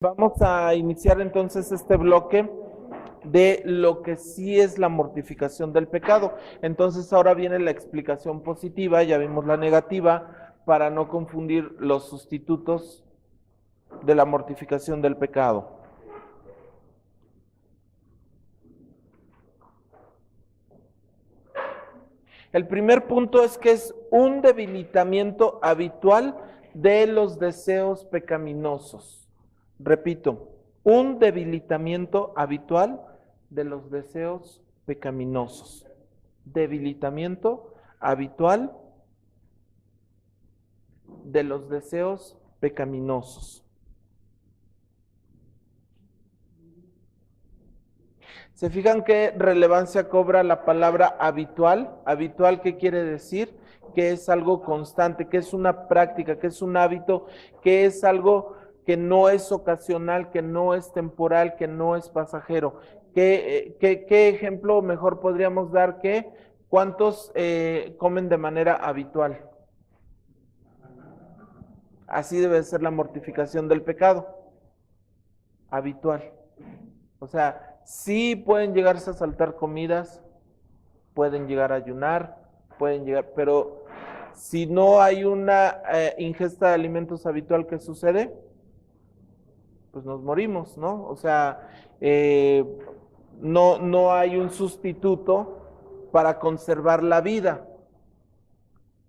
Vamos a iniciar entonces este bloque de lo que sí es la mortificación del pecado. Entonces ahora viene la explicación positiva, ya vimos la negativa, para no confundir los sustitutos de la mortificación del pecado. El primer punto es que es un debilitamiento habitual de los deseos pecaminosos. Repito, un debilitamiento habitual de los deseos pecaminosos. Debilitamiento habitual de los deseos pecaminosos. ¿Se fijan qué relevancia cobra la palabra habitual? Habitual, ¿qué quiere decir? Que es algo constante, que es una práctica, que es un hábito, que es algo que no es ocasional, que no es temporal, que no es pasajero. ¿Qué ejemplo mejor podríamos dar que cuántos comen de manera habitual? Así debe ser la mortificación del pecado, habitual. O sea, sí pueden llegarse a saltar comidas, pueden llegar a ayunar, pueden llegar, pero si no hay una ingesta de alimentos habitual que sucede, pues nos morimos, ¿no? O sea, no hay un sustituto para conservar la vida.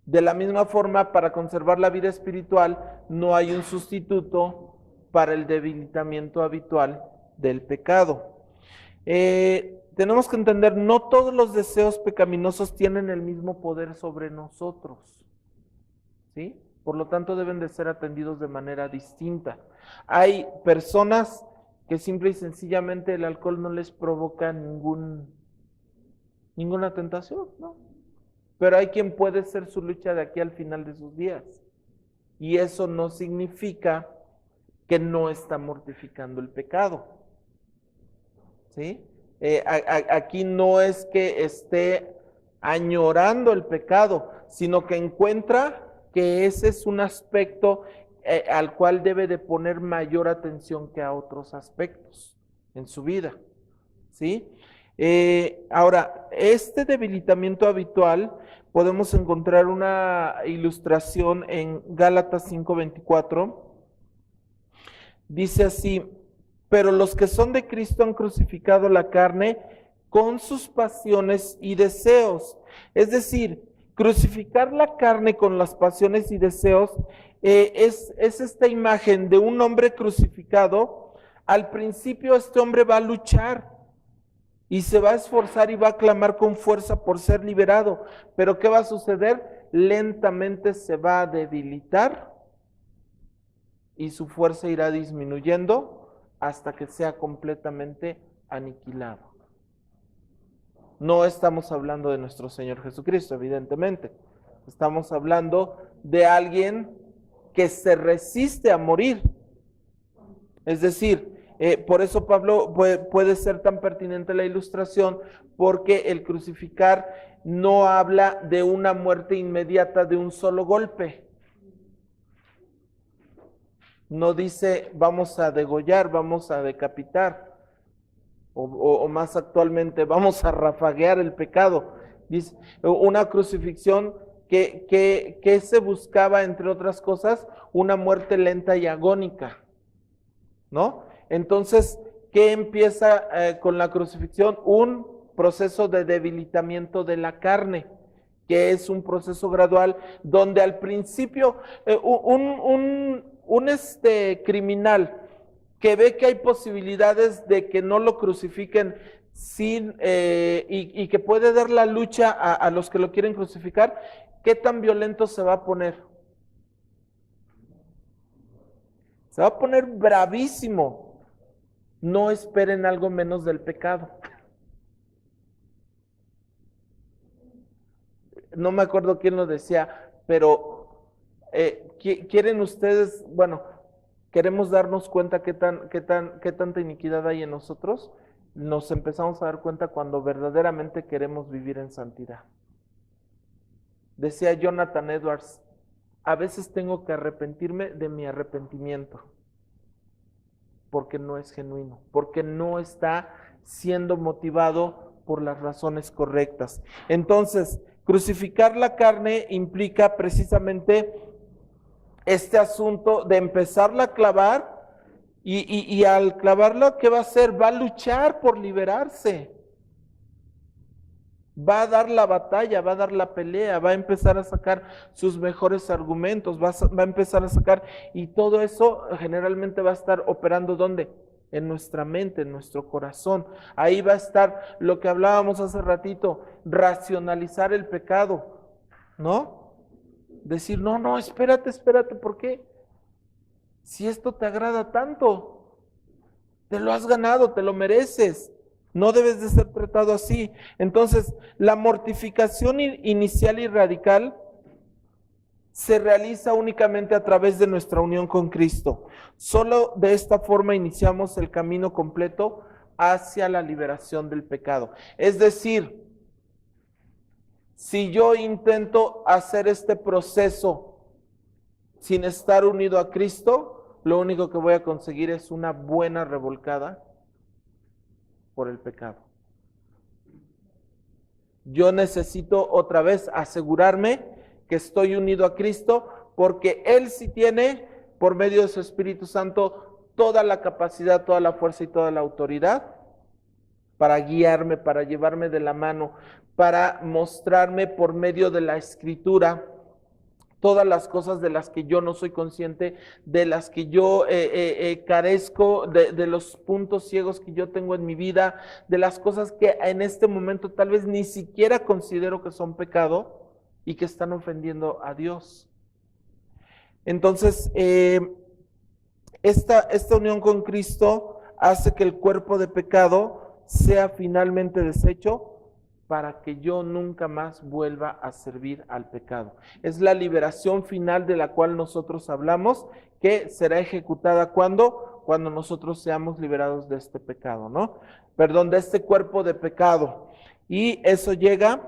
De la misma forma, para conservar la vida espiritual, no hay un sustituto para el debilitamiento habitual del pecado. Tenemos que entender, no todos los deseos pecaminosos tienen el mismo poder sobre nosotros, ¿sí? Por lo tanto, deben de ser atendidos de manera distinta. Hay personas que simple y sencillamente el alcohol no les provoca ninguna tentación, ¿no? Pero hay quien puede ser su lucha de aquí al final de sus días. Y eso no significa que no está mortificando el pecado, ¿sí? Aquí no es que esté añorando el pecado, sino que encuentra que ese es un aspecto al cual debe de poner mayor atención que a otros aspectos en su vida, ¿sí? Ahora, este debilitamiento habitual podemos encontrar una ilustración en Gálatas 5:24. Dice así, pero los que son de Cristo han crucificado la carne con sus pasiones y deseos. Es decir, crucificar la carne con las pasiones y deseos es esta imagen de un hombre crucificado. Al principio este hombre va a luchar y se va a esforzar y va a clamar con fuerza por ser liberado. Pero ¿qué va a suceder? Lentamente se va a debilitar y su fuerza irá disminuyendo hasta que sea completamente aniquilado. No estamos hablando de nuestro Señor Jesucristo, evidentemente. Estamos hablando de alguien que se resiste a morir. Es decir, por eso Pablo puede ser tan pertinente la ilustración, porque el crucificar no habla de una muerte inmediata de un solo golpe. No dice vamos a degollar, vamos a decapitar, o más actualmente vamos a rafaguear el pecado. Dice una crucifixión que se buscaba, entre otras cosas, una muerte lenta y agónica, ¿no? Entonces, ¿qué empieza con la crucifixión? Un proceso de debilitamiento de la carne, que es un proceso gradual, donde al principio un criminal que ve que hay posibilidades de que no lo crucifiquen y que puede dar la lucha a los que lo quieren crucificar, ¿qué tan violento se va a poner? Se va a poner bravísimo. No esperen algo menos del pecado. No me acuerdo quién lo decía, pero quieren ustedes, bueno, queremos darnos cuenta qué tanta iniquidad hay en nosotros. Nos empezamos a dar cuenta cuando verdaderamente queremos vivir en santidad. Decía Jonathan Edwards, a veces tengo que arrepentirme de mi arrepentimiento. porque no es genuino, porque no está siendo motivado por las razones correctas. Entonces, crucificar la carne implica precisamente este asunto de empezarla a clavar y al clavarla, ¿qué va a hacer? Va a luchar por liberarse. Va a dar la batalla, va a dar la pelea, va a empezar a sacar sus mejores argumentos, va a empezar a sacar, y todo eso generalmente va a estar operando ¿dónde? En nuestra mente, en nuestro corazón. Ahí va a estar lo que hablábamos hace ratito, racionalizar el pecado, ¿no? Decir, no, espérate, ¿por qué? Si esto te agrada tanto, te lo has ganado, te lo mereces. No debes de ser tratado así. Entonces, la mortificación inicial y radical se realiza únicamente a través de nuestra unión con Cristo. Solo de esta forma iniciamos el camino completo hacia la liberación del pecado. Es decir, si yo intento hacer este proceso sin estar unido a Cristo, lo único que voy a conseguir es una buena revolcada por el pecado. Yo necesito otra vez asegurarme que estoy unido a Cristo, porque Él sí tiene, por medio de su Espíritu Santo, toda la capacidad, toda la fuerza y toda la autoridad para guiarme, para llevarme de la mano, para mostrarme por medio de la Escritura todas las cosas de las que yo no soy consciente, de las que yo carezco, de los puntos ciegos que yo tengo en mi vida, de las cosas que en este momento tal vez ni siquiera considero que son pecado y que están ofendiendo a Dios. Entonces, esta unión con Cristo hace que el cuerpo de pecado sea finalmente deshecho, para que yo nunca más vuelva a servir al pecado. Es la liberación final de la cual nosotros hablamos, que será ejecutada cuando nosotros seamos liberados de este pecado, ¿no? Perdón, de este cuerpo de pecado. Y eso llega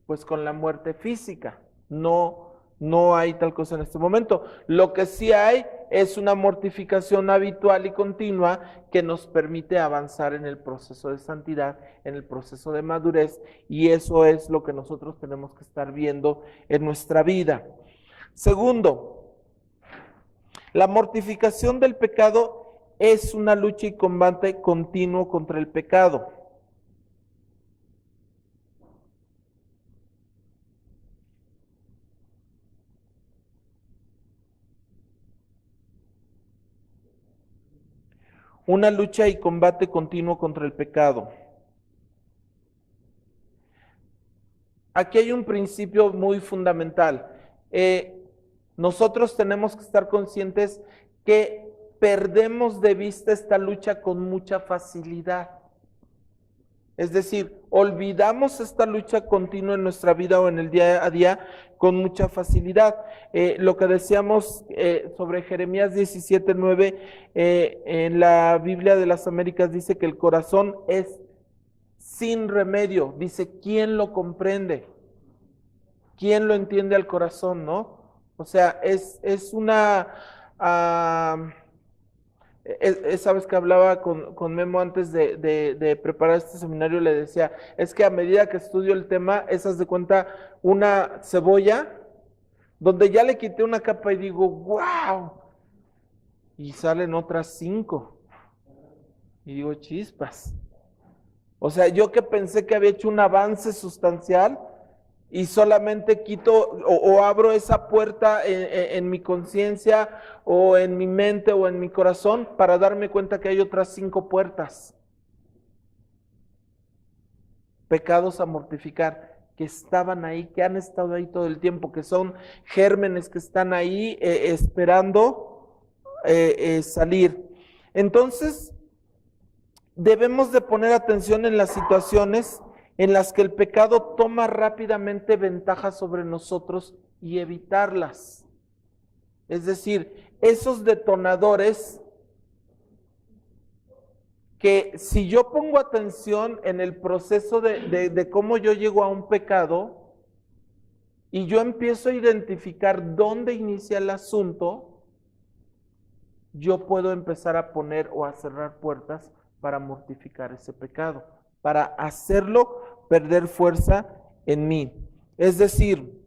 pues con la muerte física. No hay tal cosa en este momento. Lo que sí hay es una mortificación habitual y continua que nos permite avanzar en el proceso de santidad, en el proceso de madurez, y eso es lo que nosotros tenemos que estar viendo en nuestra vida. Segundo, la mortificación del pecado es una lucha y combate continuo contra el pecado. Una lucha y combate continuo contra el pecado. Aquí hay un principio muy fundamental. Nosotros tenemos que estar conscientes que perdemos de vista esta lucha con mucha facilidad. Es decir, olvidamos esta lucha continua en nuestra vida o en el día a día con mucha facilidad. Lo que decíamos sobre Jeremías 17:9, en la Biblia de las Américas dice que el corazón es sin remedio. Dice, ¿quién lo comprende? ¿Quién lo entiende al corazón, no? O sea, es una... sabes que hablaba con Memo antes de preparar este seminario, le decía, es que a medida que estudio el tema, haz de cuenta una cebolla, donde ya le quité una capa y digo, wow, y salen otras 5, y digo, chispas. O sea, yo que pensé que había hecho un avance sustancial, y solamente quito o abro esa puerta en mi conciencia o en mi mente o en mi corazón para darme cuenta que hay otras 5 puertas. Pecados a mortificar, que estaban ahí, que han estado ahí todo el tiempo, que son gérmenes que están ahí esperando salir. Entonces, debemos de poner atención en las situaciones en las que el pecado toma rápidamente ventaja sobre nosotros y evitarlas. Es decir, esos detonadores que si yo pongo atención en el proceso de cómo yo llego a un pecado y yo empiezo a identificar dónde inicia el asunto, yo puedo empezar a poner o a cerrar puertas para mortificar ese pecado, para hacerlo perder fuerza en mí. Es decir,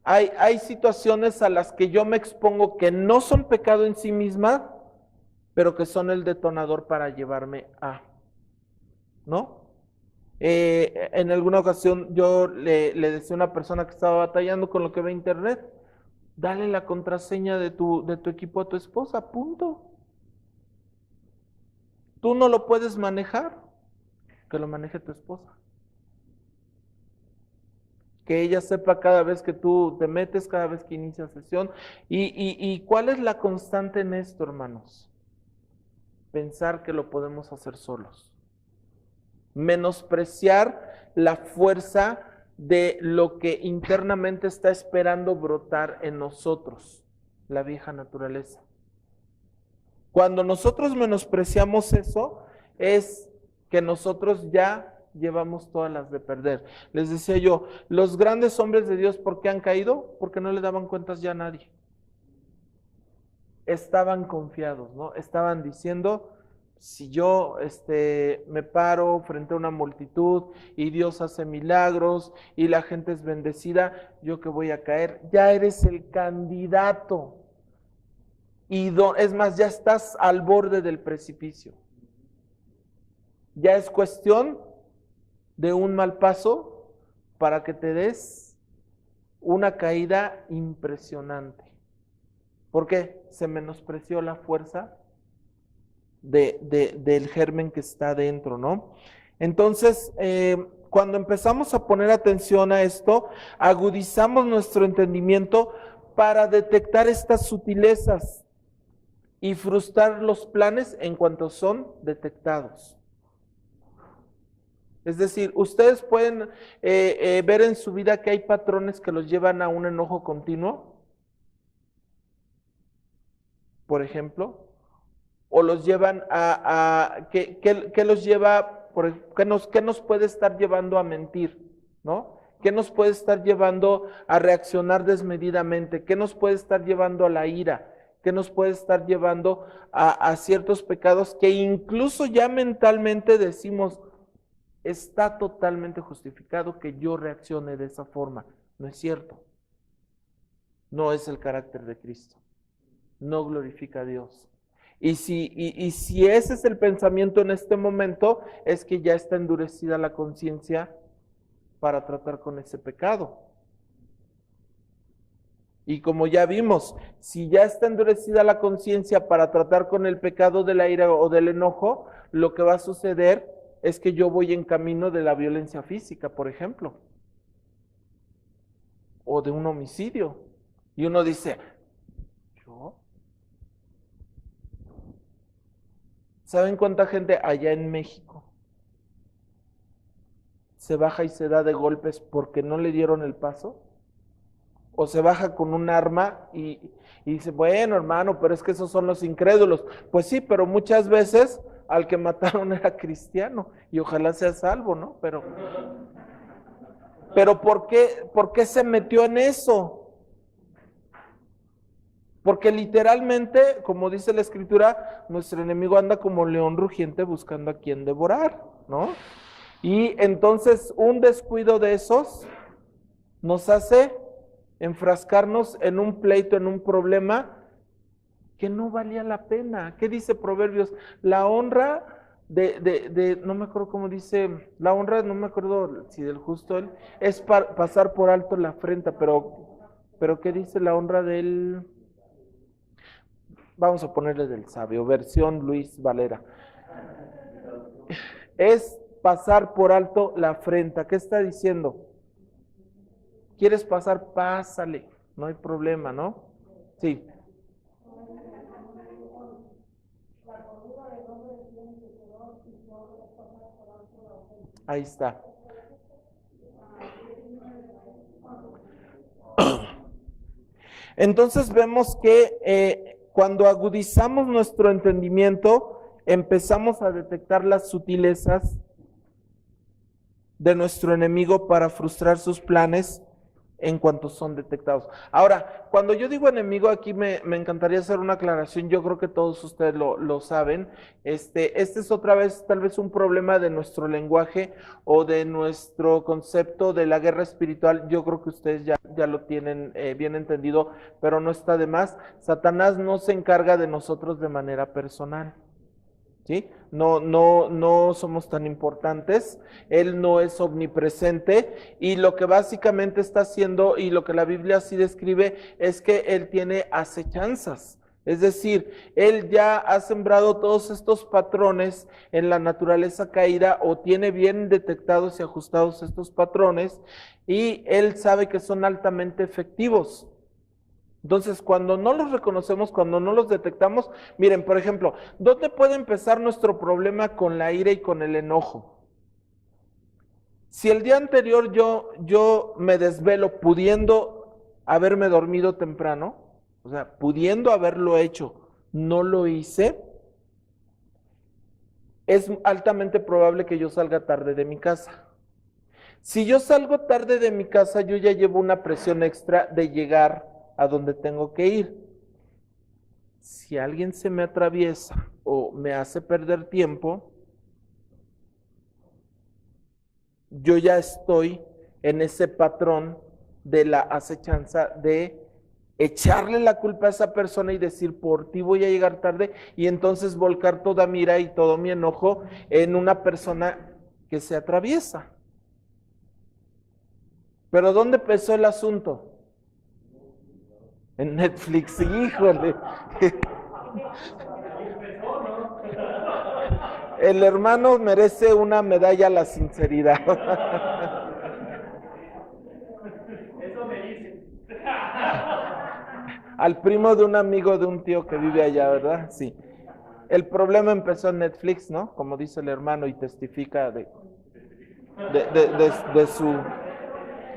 hay situaciones a las que yo me expongo que no son pecado en sí misma, pero que son el detonador para llevarme a, ¿no? En alguna ocasión yo le decía a una persona que estaba batallando con lo que ve internet, dale la contraseña de tu equipo a tu esposa, punto. Tú no lo puedes manejar, que lo maneje tu esposa. Que ella sepa cada vez que tú te metes, cada vez que inicias sesión. ¿Y cuál es la constante en esto, hermanos? Pensar que lo podemos hacer solos. Menospreciar la fuerza de lo que internamente está esperando brotar en nosotros, la vieja naturaleza. Cuando nosotros menospreciamos eso, es que nosotros ya llevamos todas las de perder. Les decía yo, los grandes hombres de Dios, ¿por qué han caído? Porque no le daban cuentas ya a nadie. Estaban confiados, ¿no? Estaban diciendo, si yo me paro frente a una multitud y Dios hace milagros y la gente es bendecida, ¿yo que voy a caer? Ya eres el candidato. Y es más, ya estás al borde del precipicio. Ya es cuestión de un mal paso para que te des una caída impresionante. ¿Por qué? Se menospreció la fuerza del germen que está dentro, ¿no? Entonces, cuando empezamos a poner atención a esto, agudizamos nuestro entendimiento para detectar estas sutilezas y frustrar los planes en cuanto son detectados. Es decir, ustedes pueden ver en su vida que hay patrones que los llevan a un enojo continuo, por ejemplo, o los llevan ¿qué los lleva, qué nos puede estar llevando a mentir, ¿no? ¿Qué nos puede estar llevando a reaccionar desmedidamente? ¿Qué nos puede estar llevando a la ira? ¿Qué nos puede estar llevando a ciertos pecados que incluso ya mentalmente decimos, está totalmente justificado que yo reaccione de esa forma? No es cierto. No es el carácter de Cristo. No glorifica a Dios. Y si ese es el pensamiento en este momento, es que ya está endurecida la conciencia para tratar con ese pecado. Y como ya vimos, si ya está endurecida la conciencia para tratar con el pecado de la ira o del enojo, lo que va a suceder es que yo voy en camino de la violencia física, por ejemplo, o de un homicidio. Y uno dice, ¿yo? ¿Saben cuánta gente allá en México se baja y se da de golpes porque no le dieron el paso? O se baja con un arma y dice, bueno, hermano, pero es que esos son los incrédulos. Pues sí, pero muchas veces al que mataron era cristiano y ojalá sea salvo, ¿no? Pero ¿por qué se metió en eso? Porque literalmente, como dice la Escritura, nuestro enemigo anda como león rugiente buscando a quien devorar, ¿no? Y entonces un descuido de esos nos hace enfrascarnos en un pleito, en un problema que no valía la pena. ¿Qué dice Proverbios? La honra no me acuerdo cómo dice, la honra, no me acuerdo si del justo él, es pasar por alto la afrenta, pero ¿qué dice la honra del? Vamos a ponerle del sabio, versión Luis Valera. Es pasar por alto la afrenta. ¿Qué está diciendo? ¿Quieres pasar? Pásale, no hay problema, ¿no? Sí. Ahí está. Entonces vemos que cuando agudizamos nuestro entendimiento, empezamos a detectar las sutilezas de nuestro enemigo para frustrar sus planes en cuanto son detectados. Ahora, cuando yo digo enemigo, aquí me encantaría hacer una aclaración, yo creo que todos ustedes lo saben, este es otra vez tal vez un problema de nuestro lenguaje o de nuestro concepto de la guerra espiritual, yo creo que ustedes ya lo tienen bien entendido, pero no está de más. Satanás no se encarga de nosotros de manera personal. ¿Sí? No somos tan importantes, Él no es omnipresente y lo que básicamente está haciendo y lo que la Biblia así describe es que Él tiene acechanzas. Es decir, Él ya ha sembrado todos estos patrones en la naturaleza caída o tiene bien detectados y ajustados estos patrones y Él sabe que son altamente efectivos. Entonces, cuando no los reconocemos, cuando no los detectamos, miren, por ejemplo, ¿dónde puede empezar nuestro problema con la ira y con el enojo? Si el día anterior yo me desvelo pudiendo haberme dormido temprano, o sea, pudiendo haberlo hecho, no lo hice, es altamente probable que yo salga tarde de mi casa. Si yo salgo tarde de mi casa, yo ya llevo una presión extra de llegar a donde tengo que ir. Si alguien se me atraviesa o me hace perder tiempo, yo ya estoy en ese patrón de la acechanza de echarle la culpa a esa persona y decir, por ti voy a llegar tarde, y entonces volcar toda mi ira y todo mi enojo en una persona que se atraviesa. Pero ¿dónde empezó el asunto? En Netflix, híjole. El hermano merece una medalla a la sinceridad. Eso me dice. Al primo de un amigo de un tío que vive allá, ¿verdad? Sí. El problema empezó en Netflix, ¿no? Como dice el hermano y testifica de su...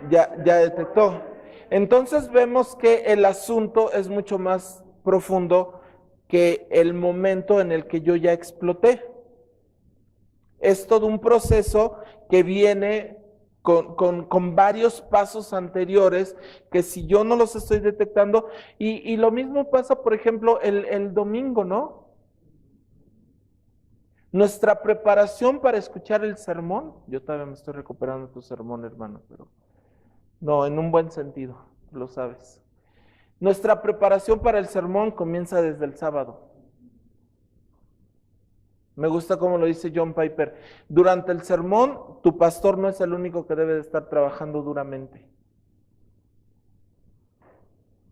Ya detectó. Entonces vemos que el asunto es mucho más profundo que el momento en el que yo ya exploté. Es todo un proceso que viene con varios pasos anteriores que si yo no los estoy detectando, y lo mismo pasa, por ejemplo, el domingo, ¿no? Nuestra preparación para escuchar el sermón, yo todavía me estoy recuperando tu sermón, hermano, pero no, en un buen sentido, lo sabes. Nuestra preparación para el sermón comienza desde el sábado. Me gusta como lo dice John Piper. Durante el sermón, tu pastor no es el único que debe de estar trabajando duramente.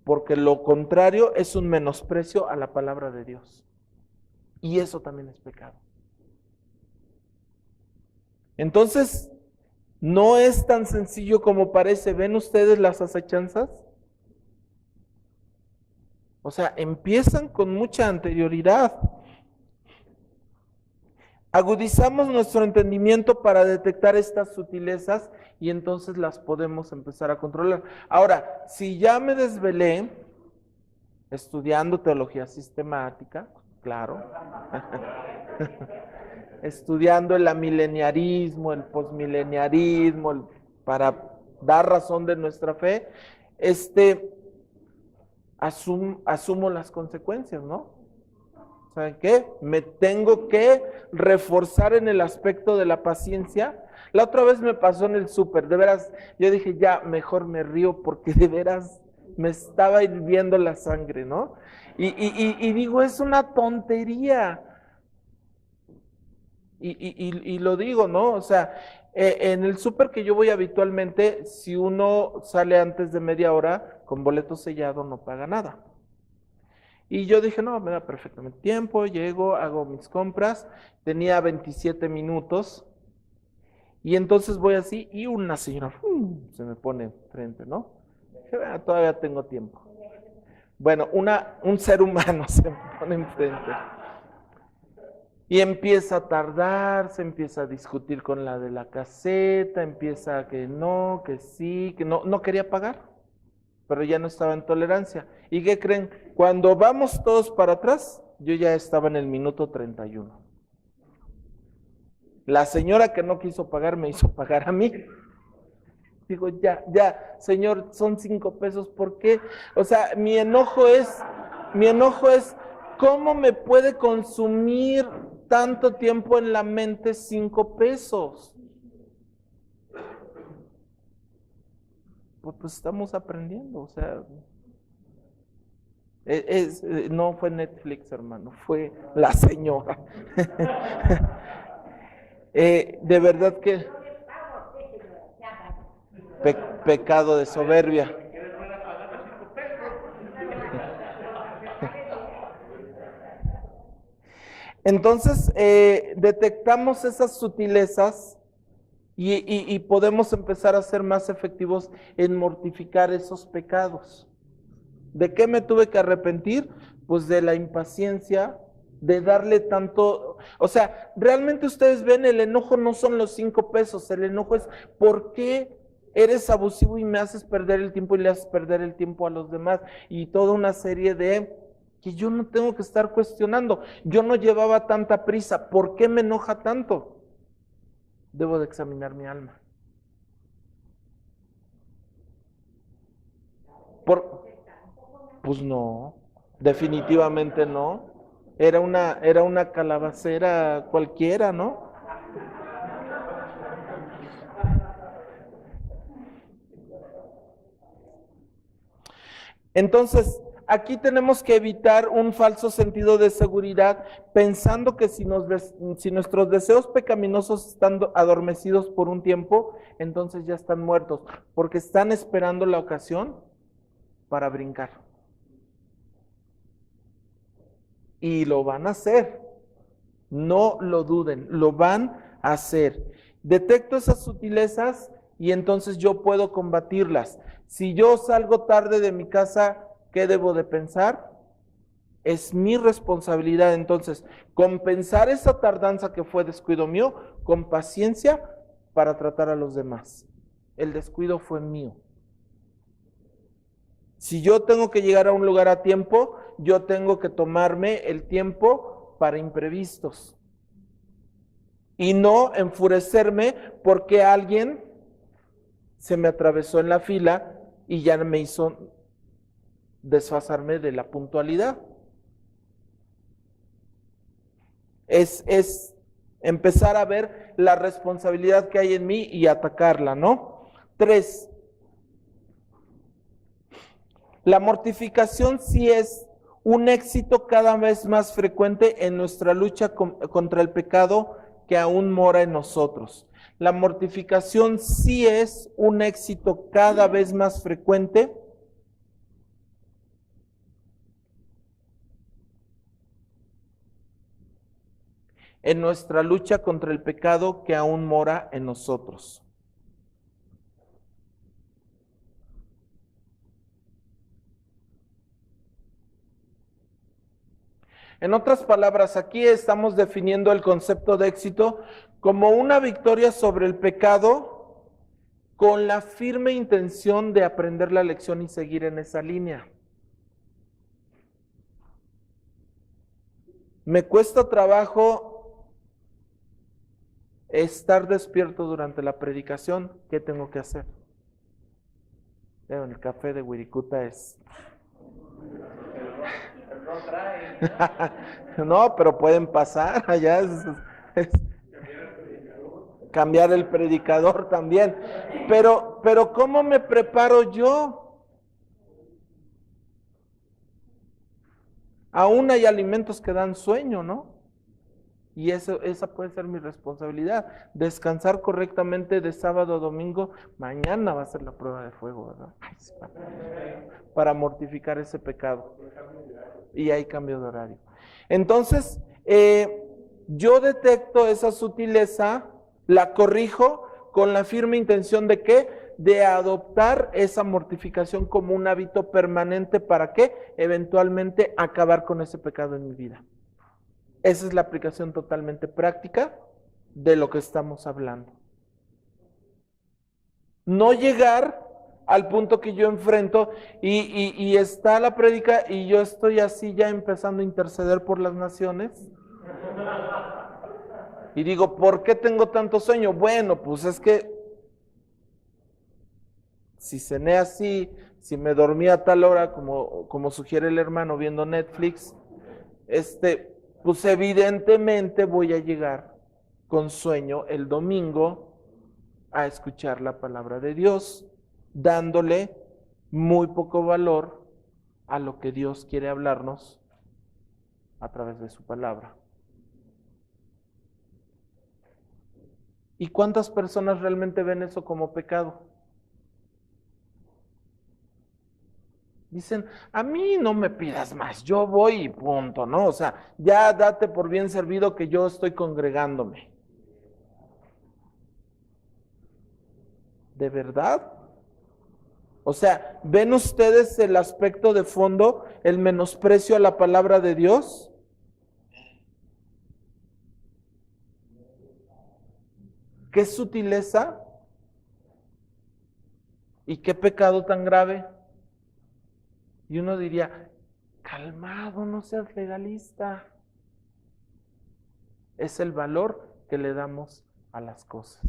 Porque lo contrario es un menosprecio a la palabra de Dios. Y eso también es pecado. Entonces, no es tan sencillo como parece. ¿Ven ustedes las acechanzas? O sea, empiezan con mucha anterioridad. Agudizamos nuestro entendimiento para detectar estas sutilezas y entonces las podemos empezar a controlar. Ahora, si ya me desvelé estudiando teología sistemática, claro, estudiando el amileniarismo, el posmileniarismo, para dar razón de nuestra fe, asumo las consecuencias, ¿no? ¿Saben qué? Me tengo que reforzar en el aspecto de la paciencia. La otra vez me pasó en el súper, de veras, yo dije, ya, mejor me río porque de veras me estaba hirviendo la sangre, ¿no? Y digo, es una tontería. Y lo digo, ¿no? O sea, en el súper que yo voy habitualmente, si uno sale antes de media hora con boleto sellado, no paga nada. Y yo dije, no, me da perfectamente tiempo, llego, hago mis compras, tenía 27 minutos, y entonces voy así, y una señora se me pone frente, ¿no? Dije, todavía tengo tiempo. Bueno, un ser humano se me pone enfrente. Y empieza a tardar, se empieza a discutir con la de la caseta, empieza que no, que sí, que no quería pagar, pero ya no estaba en tolerancia. ¿Y qué creen? Cuando vamos todos para atrás, yo ya estaba en el minuto 31. La señora que no quiso pagar me hizo pagar a mí. Digo, ya, Señor, son 5 pesos, ¿por qué? O sea, mi enojo es, ¿cómo me puede consumir tanto tiempo en la mente 5 pesos? Pues estamos aprendiendo, o sea, no fue Netflix, hermano, fue la señora. De verdad que pecado de soberbia. Entonces, detectamos esas sutilezas y podemos empezar a ser más efectivos en mortificar esos pecados. ¿De qué me tuve que arrepentir? Pues de la impaciencia, de darle tanto, o sea, realmente ustedes ven, el enojo no son los 5 pesos, el enojo es ¿por qué eres abusivo y me haces perder el tiempo y le haces perder el tiempo a los demás? Y toda una serie de que yo no tengo que estar cuestionando. Yo no llevaba tanta prisa, ¿por qué me enoja tanto? Debo de examinar mi alma. Pues no, definitivamente no. Era una calabacera cualquiera, ¿no? Entonces, aquí tenemos que evitar un falso sentido de seguridad, pensando que si nuestros deseos pecaminosos están adormecidos por un tiempo, entonces ya están muertos, porque están esperando la ocasión para brincar. Y lo van a hacer. No lo duden, lo van a hacer. Detecto esas sutilezas y entonces yo puedo combatirlas. Si yo salgo tarde de mi casa, ¿qué debo de pensar? Es mi responsabilidad entonces compensar esa tardanza que fue descuido mío con paciencia para tratar a los demás. El descuido fue mío. Si yo tengo que llegar a un lugar a tiempo, yo tengo que tomarme el tiempo para imprevistos. Y no enfurecerme porque alguien se me atravesó en la fila y ya me hizo desfasarme de la puntualidad. Es empezar a ver la responsabilidad que hay en mí y atacarla, ¿no? 3. La mortificación sí es un éxito cada vez más frecuente en nuestra lucha contra el pecado que aún mora en nosotros. La mortificación sí es un éxito cada vez más frecuente en nuestra lucha contra el pecado que aún mora en nosotros. En otras palabras, aquí estamos definiendo el concepto de éxito como una victoria sobre el pecado con la firme intención de aprender la lección y seguir en esa línea. Me cuesta trabajo estar despierto durante la predicación. ¿Qué tengo que hacer? El café de Wirikuta es... No, pero pueden pasar allá. Cambiar el predicador también. Pero ¿cómo me preparo yo? Aún hay alimentos que dan sueño, ¿no? Y esa puede ser mi responsabilidad. Descansar correctamente de sábado a domingo. Mañana va a ser la prueba de fuego, ¿verdad? Para mortificar ese pecado. Y hay cambio de horario. Entonces, yo detecto esa sutileza, la corrijo con la firme intención de ¿qué? De adoptar esa mortificación como un hábito permanente para ¿qué? Eventualmente acabar con ese pecado en mi vida. Esa es la aplicación totalmente práctica de lo que estamos hablando. No llegar al punto que yo enfrento y está la prédica y yo estoy así ya empezando a interceder por las naciones. Y digo, ¿por qué tengo tanto sueño? Bueno, pues es que si cené así, si me dormí a tal hora, como sugiere el hermano viendo Netflix, pues evidentemente voy a llegar con sueño el domingo a escuchar la palabra de Dios, dándole muy poco valor a lo que Dios quiere hablarnos a través de su palabra. ¿Y cuántas personas realmente ven eso como pecado? Dicen, a mí no me pidas más, yo voy y punto, ¿no? O sea, ya date por bien servido que yo estoy congregándome. ¿De verdad? O sea, ¿ven ustedes el aspecto de fondo, el menosprecio a la palabra de Dios? ¿Qué sutileza? ¿Y qué pecado tan grave? Y uno diría, calmado, no seas legalista. Es el valor que le damos a las cosas.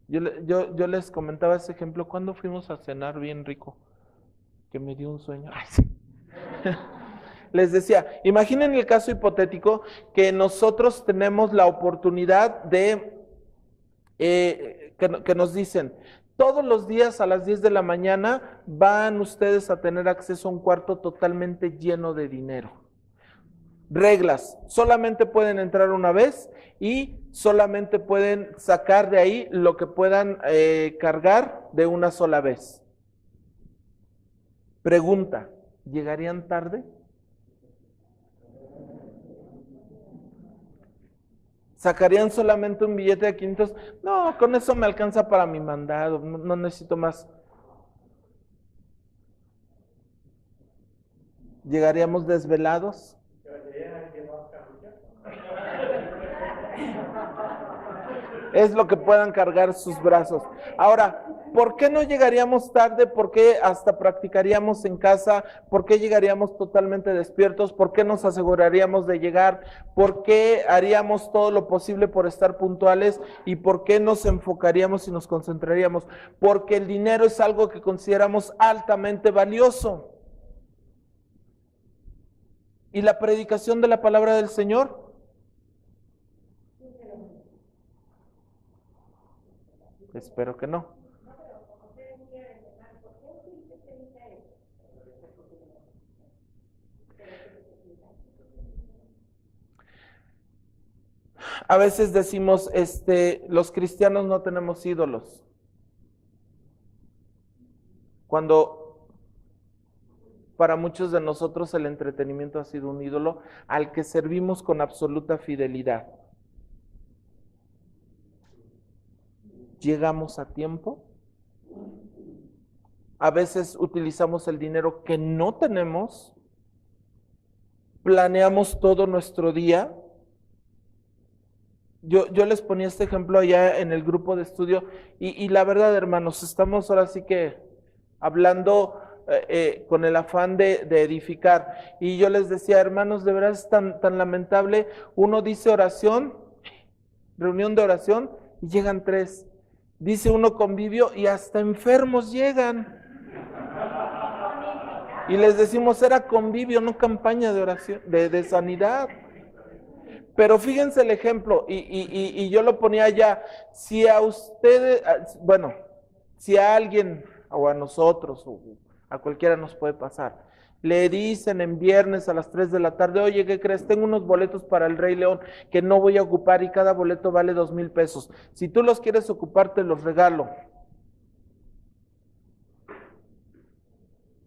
Yo les comentaba ese ejemplo cuando fuimos a cenar bien rico, que me dio un sueño. Ay, sí. Les decía, imaginen el caso hipotético que nosotros tenemos la oportunidad de, que nos dicen, todos los días a las 10 de la mañana van ustedes a tener acceso a un cuarto totalmente lleno de dinero. Reglas, solamente pueden entrar una vez y solamente pueden sacar de ahí lo que puedan cargar de una sola vez. Pregunta, ¿llegarían tarde? ¿Sacarían solamente un billete de 500? No, con eso me alcanza para mi mandado, no necesito más. ¿Llegaríamos desvelados? Es lo que puedan cargar sus brazos. Ahora, ¿por qué no llegaríamos tarde? ¿Por qué hasta practicaríamos en casa? ¿Por qué llegaríamos totalmente despiertos? ¿Por qué nos aseguraríamos de llegar? ¿Por qué haríamos todo lo posible por estar puntuales? ¿Y por qué nos enfocaríamos y nos concentraríamos? Porque el dinero es algo que consideramos altamente valioso. ¿Y la predicación de la palabra del Señor? Espero que no. A veces decimos, los cristianos no tenemos ídolos. Cuando para muchos de nosotros el entretenimiento ha sido un ídolo al que servimos con absoluta fidelidad. ¿Llegamos a tiempo? A veces utilizamos el dinero que no tenemos, planeamos todo nuestro día. Yo les ponía este ejemplo allá en el grupo de estudio y la verdad, hermanos, estamos ahora sí que hablando con el afán de edificar. Y yo les decía, hermanos, de verdad es tan lamentable. Uno dice oración, reunión de oración, y llegan 3. Dice uno convivio y hasta enfermos llegan. Y les decimos, era convivio, no campaña de oración, de sanidad. Pero fíjense el ejemplo, y yo lo ponía allá, si a ustedes, bueno, si a alguien, o a nosotros, o a cualquiera nos puede pasar, le dicen en viernes a las 3 de la tarde, oye, ¿qué crees? Tengo unos boletos para el Rey León que no voy a ocupar y cada boleto vale 2,000 pesos. Si tú los quieres ocupar, te los regalo.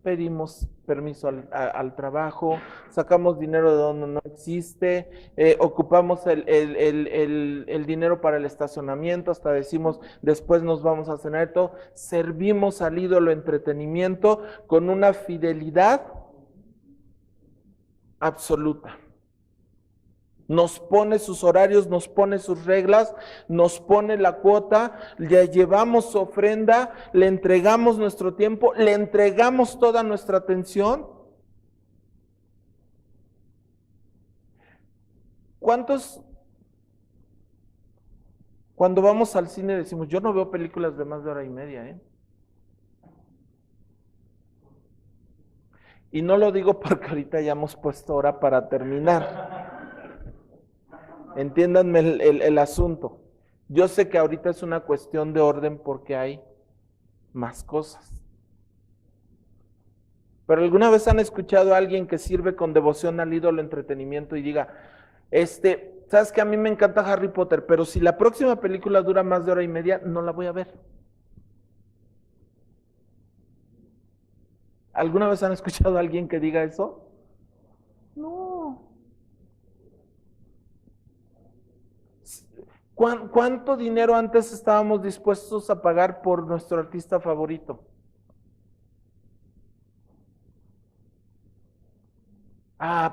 Pedimos permiso al trabajo, sacamos dinero de donde no existe, ocupamos el dinero para el estacionamiento, hasta decimos después nos vamos a cenar todo, servimos al ídolo entretenimiento con una fidelidad absoluta. Nos pone sus horarios, nos pone sus reglas, nos pone la cuota, le llevamos su ofrenda, le entregamos nuestro tiempo, le entregamos toda nuestra atención. ¿Cuántos, cuando vamos al cine decimos, yo no veo películas de más de hora y media, Y no lo digo porque ahorita ya hemos puesto hora para terminar. Entiéndanme el asunto. Yo sé que ahorita es una cuestión de orden porque hay más cosas. Pero ¿alguna vez han escuchado a alguien que sirve con devoción al ídolo entretenimiento y diga, sabes que a mí me encanta Harry Potter, pero si la próxima película dura más de hora y media, no la voy a ver? ¿Alguna vez han escuchado a alguien que diga eso? No. ¿Cuánto dinero antes estábamos dispuestos a pagar por nuestro artista favorito?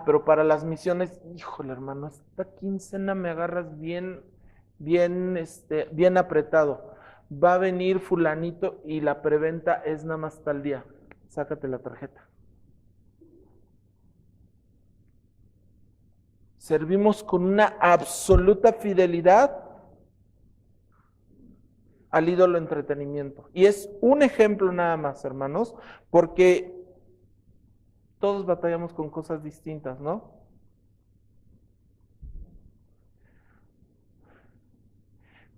Pero para las misiones, híjole, hermano, esta quincena me agarras bien apretado. Va a venir fulanito y la preventa es nada más tal día. Sácate la tarjeta. Servimos con una absoluta fidelidad al ídolo entretenimiento. Y es un ejemplo nada más, hermanos, porque todos batallamos con cosas distintas, ¿no?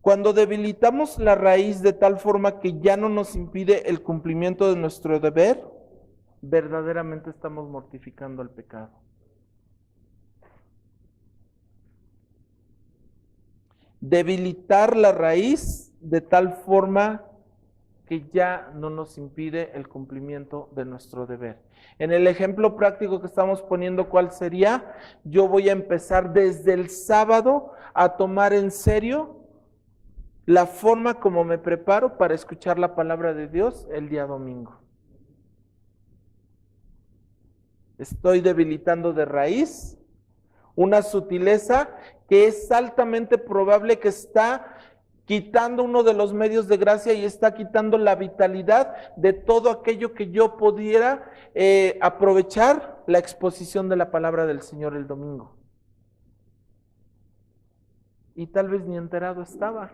Cuando debilitamos la raíz de tal forma que ya no nos impide el cumplimiento de nuestro deber, verdaderamente estamos mortificando al pecado. Debilitar la raíz de tal forma que ya no nos impide el cumplimiento de nuestro deber. En el ejemplo práctico que estamos poniendo, ¿cuál sería? Yo voy a empezar desde el sábado a tomar en serio la forma como me preparo para escuchar la palabra de Dios el día domingo. Estoy debilitando de raíz una sutileza que es altamente probable que está quitando uno de los medios de gracia y está quitando la vitalidad de todo aquello que yo pudiera aprovechar la exposición de la palabra del Señor el domingo. Y tal vez ni enterado estaba.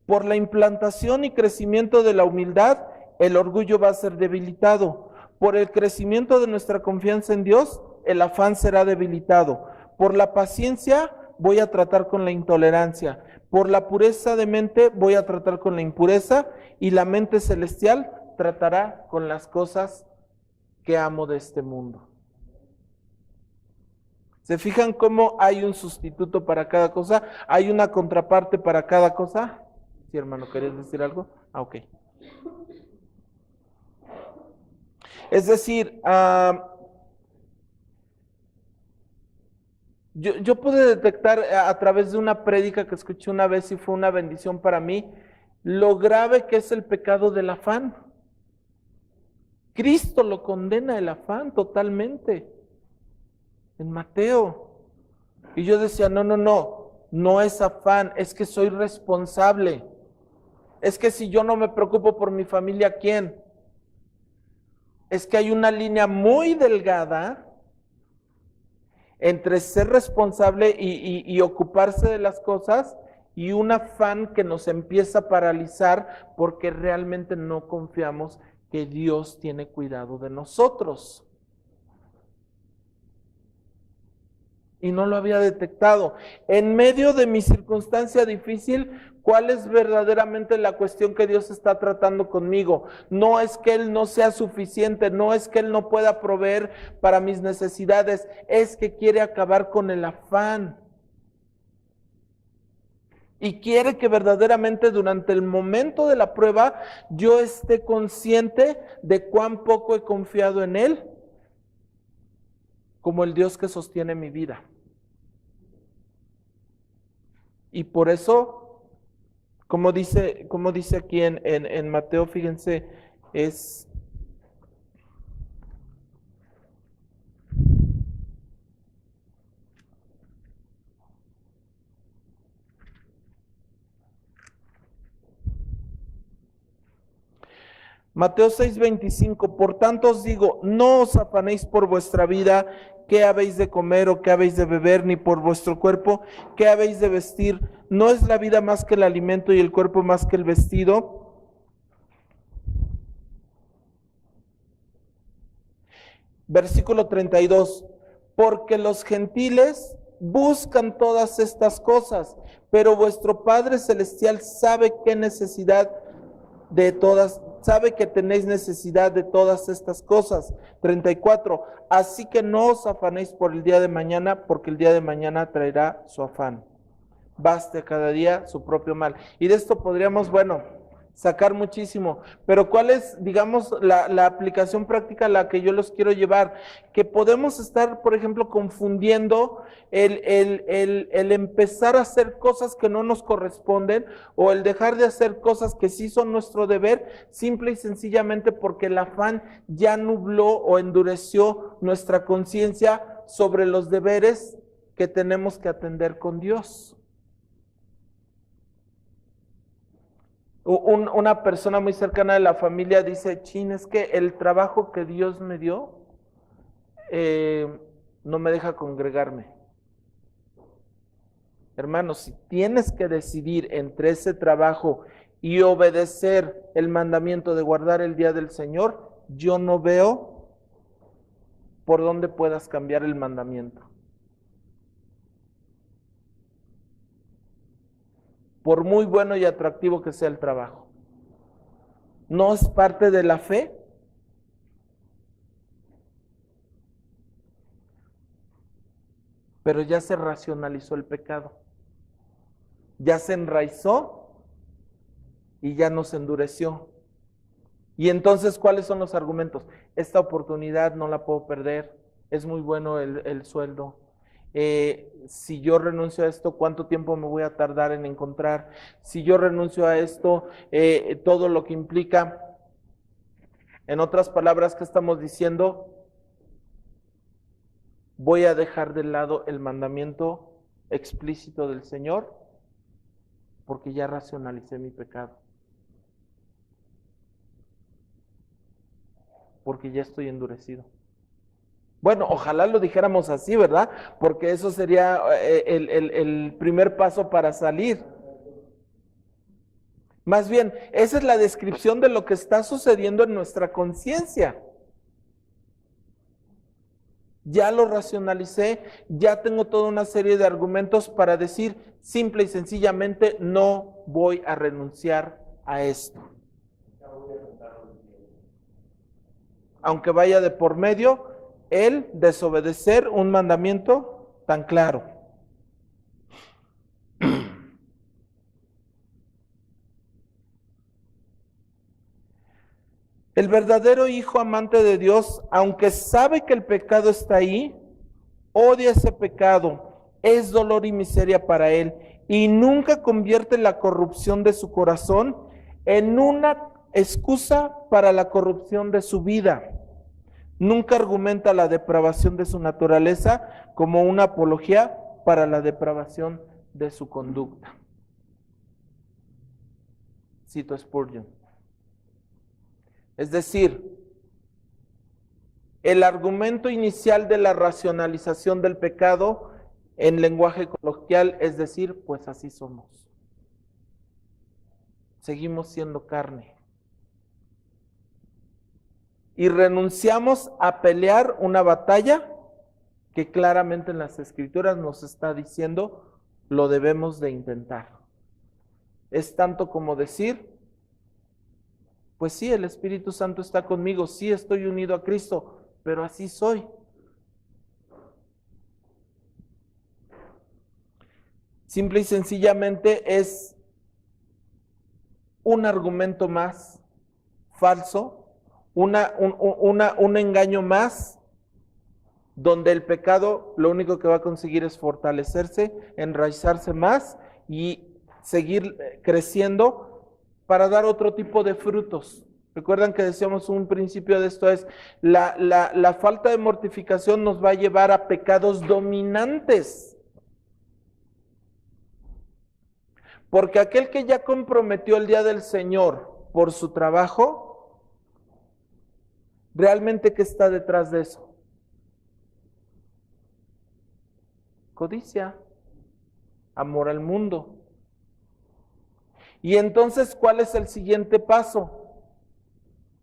Por la implantación y crecimiento de la humildad, el orgullo va a ser debilitado. Por el crecimiento de nuestra confianza en Dios, el afán será debilitado. Por la paciencia, voy a tratar con la intolerancia. Por la pureza de mente, voy a tratar con la impureza. Y la mente celestial tratará con las cosas que amo de este mundo. ¿Se fijan cómo hay un sustituto para cada cosa? ¿Hay una contraparte para cada cosa? Sí, hermano, ¿querías decir algo? Ok. Es decir, yo pude detectar a través de una prédica que escuché una vez y fue una bendición para mí, lo grave que es el pecado del afán. Cristo lo condena el afán totalmente. En Mateo. Y yo decía, no es afán, es que soy responsable. Es que si yo no me preocupo por mi familia, ¿quién? Es que hay una línea muy delgada entre ser responsable y ocuparse de las cosas y un afán que nos empieza a paralizar porque realmente no confiamos que Dios tiene cuidado de nosotros. Y no lo había detectado. En medio de mi circunstancia difícil, ¿cuál es verdaderamente la cuestión que Dios está tratando conmigo? No es que Él no sea suficiente, no es que Él no pueda proveer para mis necesidades, es que quiere acabar con el afán. Y quiere que verdaderamente durante el momento de la prueba yo esté consciente de cuán poco he confiado en Él como el Dios que sostiene mi vida. Y por eso, como dice aquí en Mateo, fíjense, es Mateo 6:25, por tanto os digo, no os afanéis por vuestra vida, qué habéis de comer o qué habéis de beber, ni por vuestro cuerpo, qué habéis de vestir. ¿No es la vida más que el alimento y el cuerpo más que el vestido? Versículo 32. Porque los gentiles buscan todas estas cosas, pero vuestro Padre Celestial sabe qué necesidad de todas, sabe que tenéis necesidad de todas estas cosas. 34. Así que no os afanéis por el día de mañana, porque el día de mañana traerá su afán. Baste cada día su propio mal. Y de esto podríamos, sacar muchísimo. Pero ¿cuál es, digamos, la aplicación práctica a la que yo los quiero llevar? Que podemos estar, por ejemplo, confundiendo el empezar a hacer cosas que no nos corresponden o el dejar de hacer cosas que sí son nuestro deber, simple y sencillamente porque el afán ya nubló o endureció nuestra conciencia sobre los deberes que tenemos que atender con Dios. Una persona muy cercana de la familia dice, chin, es que el trabajo que Dios me dio no me deja congregarme. Hermanos, si tienes que decidir entre ese trabajo y obedecer el mandamiento de guardar el día del Señor, yo no veo por dónde puedas cambiar el mandamiento. Por muy bueno y atractivo que sea el trabajo. ¿No es parte de la fe? Pero ya se racionalizó el pecado. Ya se enraizó y ya nos endureció. Y entonces, ¿cuáles son los argumentos? Esta oportunidad no la puedo perder. Es muy bueno el sueldo. Si yo renuncio a esto, ¿cuánto tiempo me voy a tardar en encontrar? Si yo renuncio a esto, todo lo que implica. En otras palabras, ¿qué estamos diciendo? Voy a dejar de lado el mandamiento explícito del Señor porque ya racionalicé mi pecado. Porque ya estoy endurecido. Bueno, ojalá lo dijéramos así, ¿verdad? Porque eso sería el primer paso para salir. Más bien, esa es la descripción de lo que está sucediendo en nuestra conciencia. Ya lo racionalicé, ya tengo toda una serie de argumentos para decir simple y sencillamente no voy a renunciar a esto. Aunque vaya de por medio el desobedecer un mandamiento tan claro. El verdadero hijo amante de Dios, aunque sabe que el pecado está ahí, odia ese pecado, es dolor y miseria para él, y nunca convierte la corrupción de su corazón en una excusa para la corrupción de su vida. Nunca argumenta la depravación de su naturaleza como una apología para la depravación de su conducta. Cito Spurgeon. Es decir, el argumento inicial de la racionalización del pecado en lenguaje coloquial es decir, pues así somos. Seguimos siendo carne. Y renunciamos a pelear una batalla que claramente en las Escrituras nos está diciendo lo debemos de intentar. Es tanto como decir, pues sí, el Espíritu Santo está conmigo, sí estoy unido a Cristo, pero así soy. Simple y sencillamente es un argumento más falso, un engaño más, donde el pecado lo único que va a conseguir es fortalecerse, enraizarse más y seguir creciendo para dar otro tipo de frutos. Recuerdan que decíamos un principio de esto es, la falta de mortificación nos va a llevar a pecados dominantes. Porque aquel que ya comprometió el día del Señor por su trabajo, ¿realmente qué está detrás de eso? Codicia, amor al mundo. Y entonces, ¿cuál es el siguiente paso?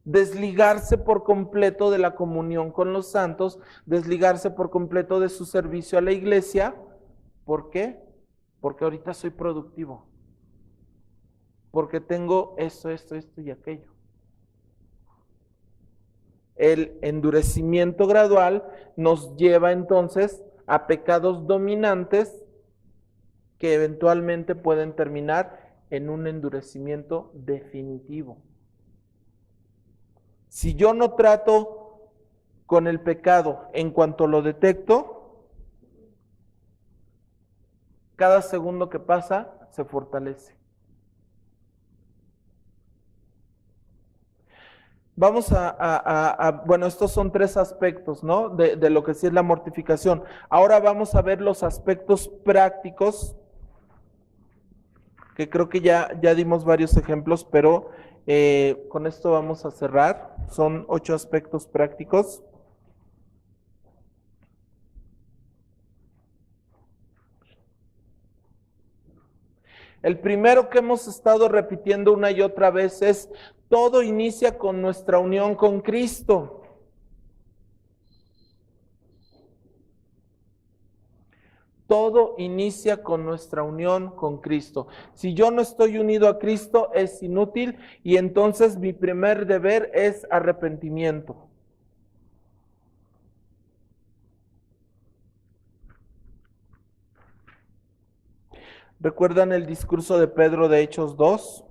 desligarse por completo de la comunión con los santos, desligarse por completo de su servicio a la iglesia. ¿Por qué? Porque ahorita soy productivo, porque tengo esto y aquello. El endurecimiento gradual nos lleva entonces a pecados dominantes que eventualmente pueden terminar en un endurecimiento definitivo. Si yo no trato con el pecado en cuanto lo detecto, cada segundo que pasa se fortalece. Vamos bueno, estos son 3 aspectos, ¿no? De lo que sí es la mortificación. Ahora vamos a ver los aspectos prácticos, que creo que ya dimos varios ejemplos, pero con esto vamos a cerrar. Son 8 aspectos prácticos. El primero que hemos estado repitiendo una y otra vez es: todo inicia con nuestra unión con Cristo. Todo inicia con nuestra unión con Cristo. Si yo no estoy unido a Cristo, es inútil, y entonces mi primer deber es arrepentimiento. ¿Recuerdan el discurso de Pedro de Hechos 2?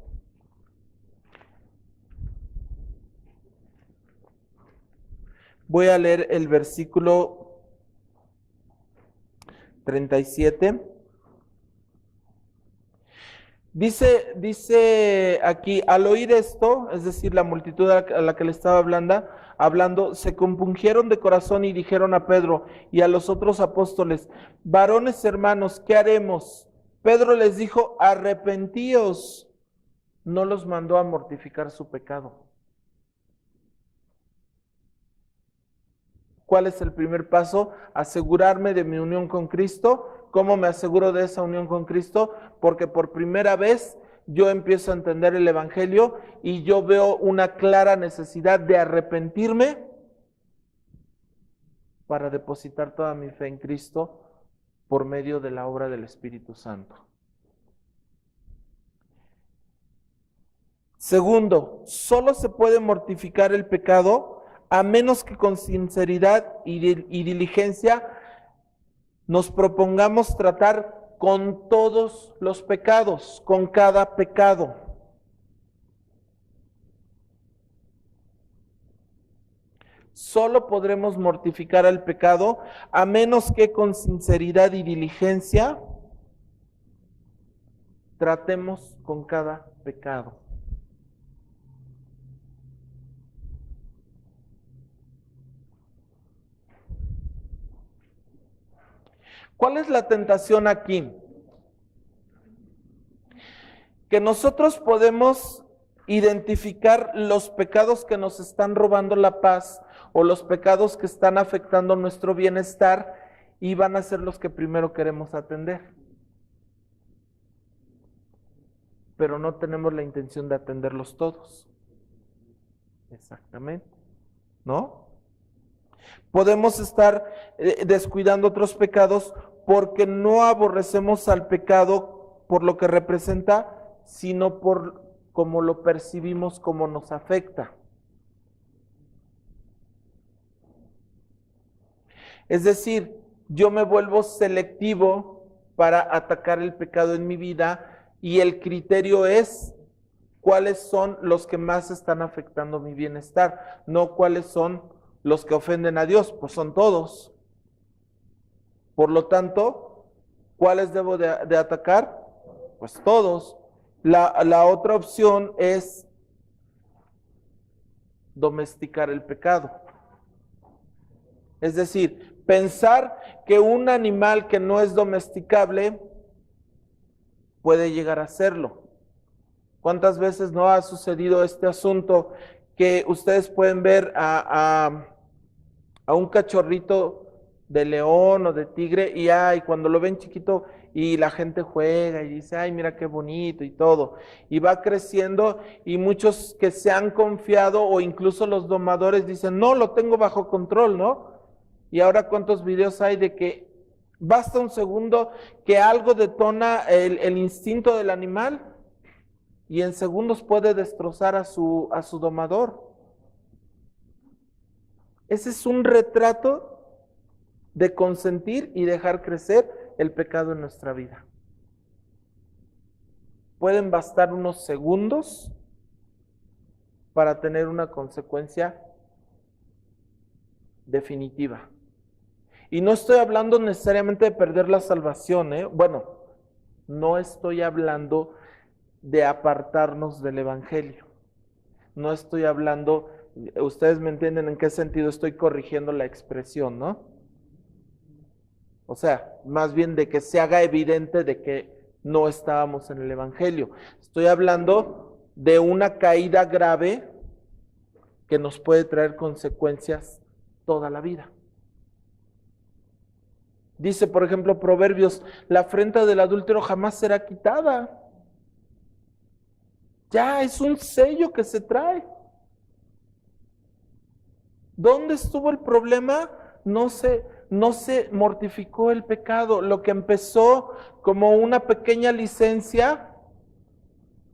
Voy a leer el versículo 37. Dice aquí: al oír esto, es decir, la multitud a la que le estaba hablando, se compungieron de corazón y dijeron a Pedro y a los otros apóstoles: varones hermanos, ¿qué haremos? Pedro les dijo: arrepentíos. No los mandó a mortificar su pecado. ¿Cuál es el primer paso? Asegurarme de mi unión con Cristo. ¿Cómo me aseguro de esa unión con Cristo? Porque por primera vez yo empiezo a entender el Evangelio y yo veo una clara necesidad de arrepentirme para depositar toda mi fe en Cristo por medio de la obra del Espíritu Santo. Segundo, solo se puede mortificar el pecado a menos que con sinceridad y diligencia nos propongamos tratar con todos los pecados, con cada pecado. Solo podremos mortificar al pecado a menos que con sinceridad y diligencia tratemos con cada pecado. ¿Cuál es la tentación aquí? Que nosotros podemos identificar los pecados que nos están robando la paz o los pecados que están afectando nuestro bienestar y van a ser los que primero queremos atender. Pero no tenemos la intención de atenderlos todos. Exactamente, ¿no? Podemos estar descuidando otros pecados porque no aborrecemos al pecado por lo que representa, sino por cómo lo percibimos, cómo nos afecta. Es decir, yo me vuelvo selectivo para atacar el pecado en mi vida y el criterio es cuáles son los que más están afectando mi bienestar, no cuáles son los que ofenden a Dios, pues son todos. Por lo tanto, ¿cuáles debo de atacar? Pues todos. La otra opción es domesticar el pecado. Es decir, pensar que un animal que no es domesticable puede llegar a serlo. ¿Cuántas veces no ha sucedido este asunto que ustedes pueden ver a un cachorrito de león o de tigre, y ay, cuando lo ven chiquito y la gente juega y dice, ay, mira qué bonito y todo, y va creciendo, y muchos que se han confiado o incluso los domadores dicen, no, lo tengo bajo control, ¿no? Y ahora cuántos videos hay de que basta un segundo que algo detona el instinto del animal y en segundos puede destrozar a su domador. Ese es un retrato de consentir y dejar crecer el pecado en nuestra vida. Pueden bastar unos segundos para tener una consecuencia definitiva. Y no estoy hablando necesariamente de perder la salvación, ¿eh? Bueno, no estoy hablando de apartarnos del Evangelio. No estoy hablando, ustedes me entienden en qué sentido estoy corrigiendo la expresión, ¿no? O sea, más bien de que se haga evidente de que no estábamos en el Evangelio. Estoy hablando de una caída grave que nos puede traer consecuencias toda la vida. Dice, por ejemplo, Proverbios, la afrenta del adúltero jamás será quitada. Ya es un sello que se trae. ¿Dónde estuvo el problema? No se mortificó el pecado. Lo que empezó como una pequeña licencia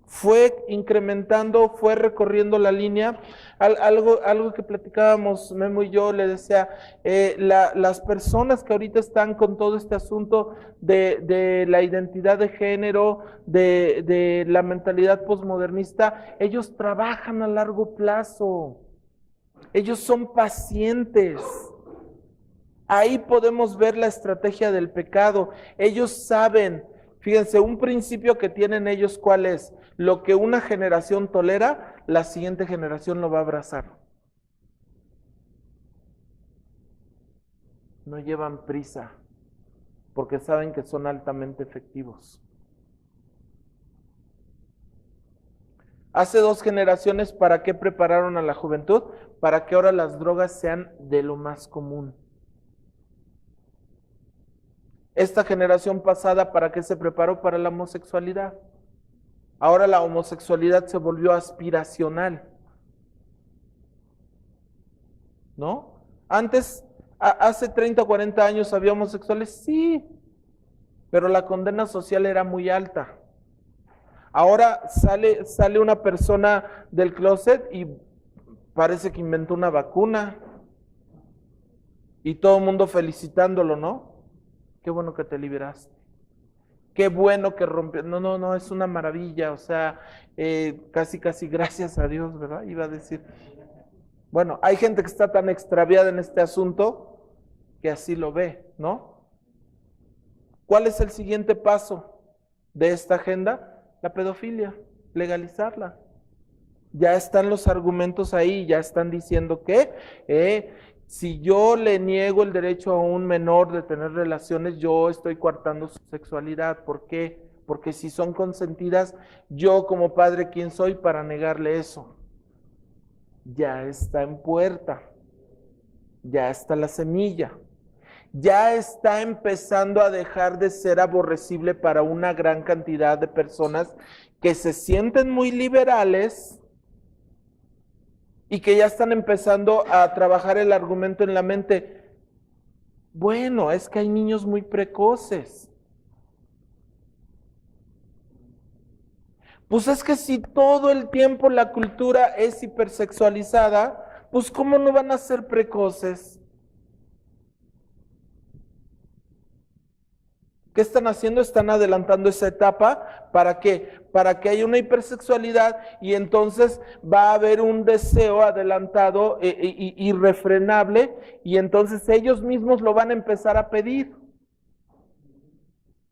fue incrementando, fue recorriendo la línea. Algo que platicábamos Memo y yo, le decía, las personas que ahorita están con todo este asunto de la identidad de género, de la mentalidad posmodernista, ellos trabajan a largo plazo. Ellos son pacientes. Ahí podemos ver la estrategia del pecado. Ellos saben, fíjense, un principio que tienen ellos, ¿cuál es? Lo que una generación tolera, la siguiente generación lo va a abrazar. No llevan prisa, porque saben que son altamente efectivos. Hace 2 generaciones, ¿para qué prepararon a la juventud? Para que ahora las drogas sean de lo más común. Esta generación pasada, ¿para qué se preparó? Para la homosexualidad. Ahora la homosexualidad se volvió aspiracional, ¿no? Antes, hace 30 o 40 años, ¿había homosexuales? Sí, pero la condena social era muy alta. Ahora sale una persona del closet y parece que inventó una vacuna y todo el mundo felicitándolo, ¿no? Qué bueno que te liberaste. Qué bueno que rompió. No, es una maravilla, o sea, casi gracias a Dios, ¿verdad? Iba a decir. Bueno, hay gente que está tan extraviada en este asunto que así lo ve, ¿no? ¿Cuál es el siguiente paso de esta agenda? La pedofilia, legalizarla. Ya están los argumentos ahí, ya están diciendo que si yo le niego el derecho a un menor de tener relaciones, yo estoy coartando su sexualidad. ¿Por qué? Porque si son consentidas, yo como padre, ¿quién soy para negarle eso? Ya está en puerta, ya está la semilla, ya está empezando a dejar de ser aborrecible para una gran cantidad de personas que se sienten muy liberales y que ya están empezando a trabajar el argumento en la mente. Bueno, es que hay niños muy precoces. Pues es que si todo el tiempo la cultura es hipersexualizada, pues ¿cómo no van a ser precoces? ¿Qué están haciendo? Están adelantando esa etapa. ¿Para qué? Para que haya una hipersexualidad y entonces va a haber un deseo adelantado irrefrenable y entonces ellos mismos lo van a empezar a pedir.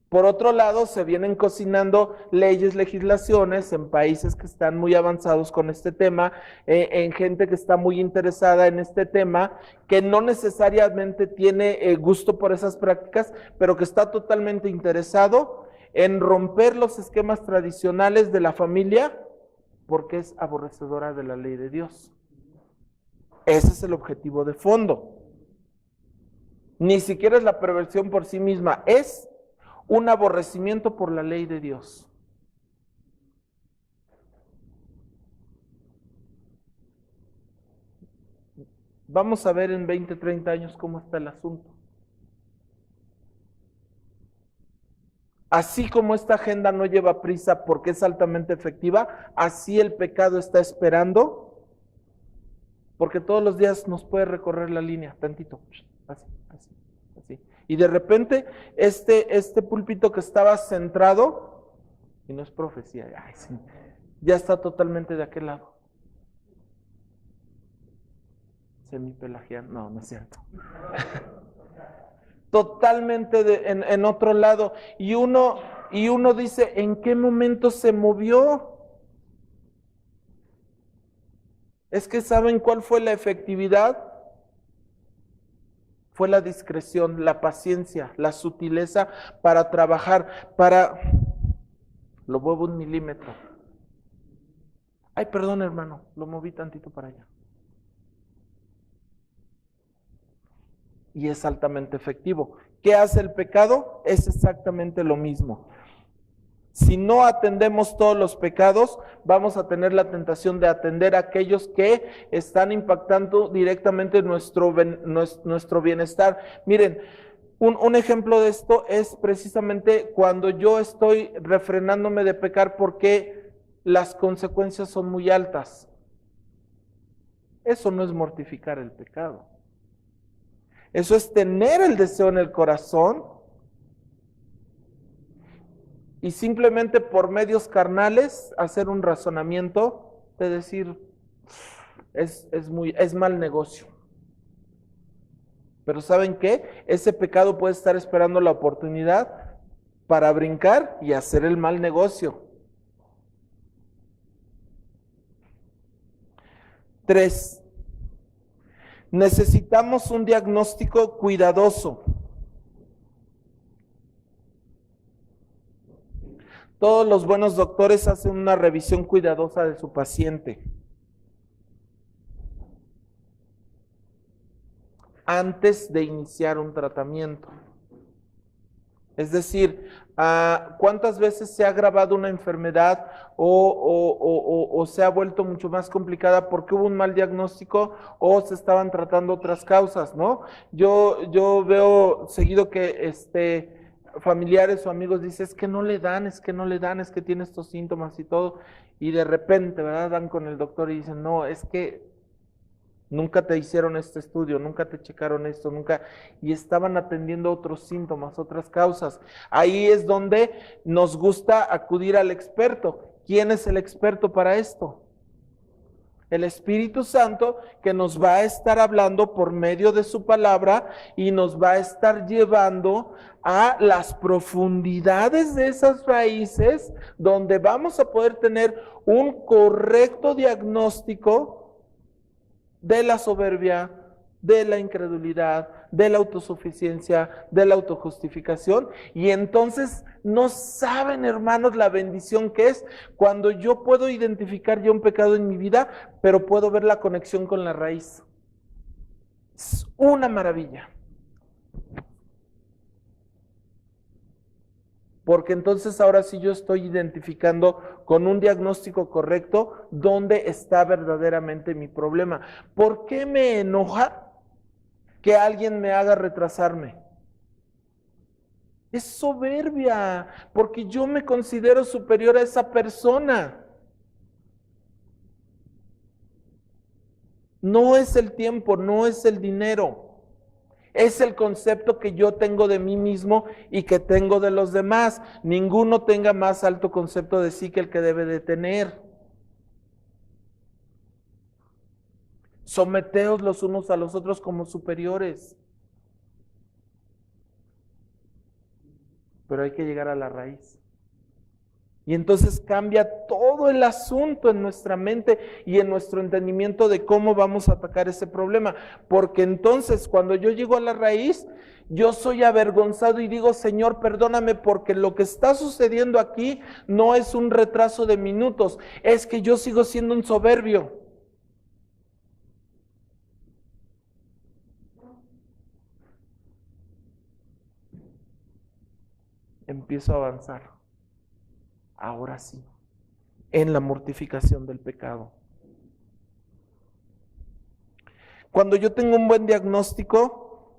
Por otro lado, se vienen cocinando leyes, legislaciones en países que están muy avanzados con este tema, en gente que está muy interesada en este tema, que no necesariamente tiene gusto por esas prácticas, pero que está totalmente interesado en romper los esquemas tradicionales de la familia porque es aborrecedora de la ley de Dios. Ese es el objetivo de fondo. Ni siquiera es la perversión por sí misma, es un aborrecimiento por la ley de Dios. Vamos a ver en 20, 30 años cómo está el asunto. Así como esta agenda no lleva prisa porque es altamente efectiva, así el pecado está esperando, porque todos los días nos puede recorrer la línea, tantito, así, así, así. Y de repente, este púlpito que estaba centrado, y no es profecía, ay, sí, ya está totalmente de aquel lado. Semipelagiano, no, no es cierto. Totalmente en otro lado. Y uno dice, ¿en qué momento se movió? Es que ¿saben cuál fue la efectividad? Fue la discreción, la paciencia, la sutileza para trabajar, lo muevo 1 milímetro. Ay, perdón, hermano, lo moví tantito para allá. Y es altamente efectivo. ¿Qué hace el pecado? Es exactamente lo mismo. Si no atendemos todos los pecados, vamos a tener la tentación de atender a aquellos que están impactando directamente nuestro bienestar. Miren, un ejemplo de esto es precisamente cuando yo estoy refrenándome de pecar porque las consecuencias son muy altas. Eso no es mortificar el pecado. Eso es tener el deseo en el corazón y simplemente por medios carnales hacer un razonamiento de decir, es mal negocio. Pero ¿saben qué? Ese pecado puede estar esperando la oportunidad para brincar y hacer el mal negocio. 3. Necesitamos un diagnóstico cuidadoso. Todos los buenos doctores hacen una revisión cuidadosa de su paciente antes de iniciar un tratamiento. Es decir, ¿cuántas veces se ha agravado una enfermedad o se ha vuelto mucho más complicada porque hubo un mal diagnóstico o se estaban tratando otras causas, ¿no? Yo veo seguido que familiares o amigos dicen, es que no le dan, es que tiene estos síntomas y todo, y de repente, ¿verdad? Dan con el doctor y dicen, no, es que nunca te hicieron este estudio, nunca te checaron esto, y estaban atendiendo otros síntomas, otras causas. Ahí es donde nos gusta acudir al experto. ¿Quién es el experto para esto? El Espíritu Santo, que nos va a estar hablando por medio de su palabra y nos va a estar llevando a las profundidades de esas raíces, donde vamos a poder tener un correcto diagnóstico de la soberbia, de la incredulidad, de la autosuficiencia, de la autojustificación. Y entonces no saben, hermanos, la bendición que es cuando yo puedo identificar ya un pecado en mi vida, pero puedo ver la conexión con la raíz. Es una maravilla. Porque entonces ahora sí yo estoy identificando con un diagnóstico correcto dónde está verdaderamente mi problema. ¿Por qué me enoja que alguien me haga retrasarme? Es soberbia, porque yo me considero superior a esa persona. No es el tiempo, no es el dinero. Es el concepto que yo tengo de mí mismo y que tengo de los demás. Ninguno tenga más alto concepto de sí que el que debe de tener. Someteos los unos a los otros como superiores. Pero hay que llegar a la raíz. Y entonces cambia todo el asunto en nuestra mente y en nuestro entendimiento de cómo vamos a atacar ese problema. Porque entonces cuando yo llego a la raíz, yo soy avergonzado y digo, Señor, perdóname porque lo que está sucediendo aquí no es un retraso de minutos, es que yo sigo siendo un soberbio. empiezo a avanzar. Ahora sí, en la mortificación del pecado. Cuando yo tengo un buen diagnóstico,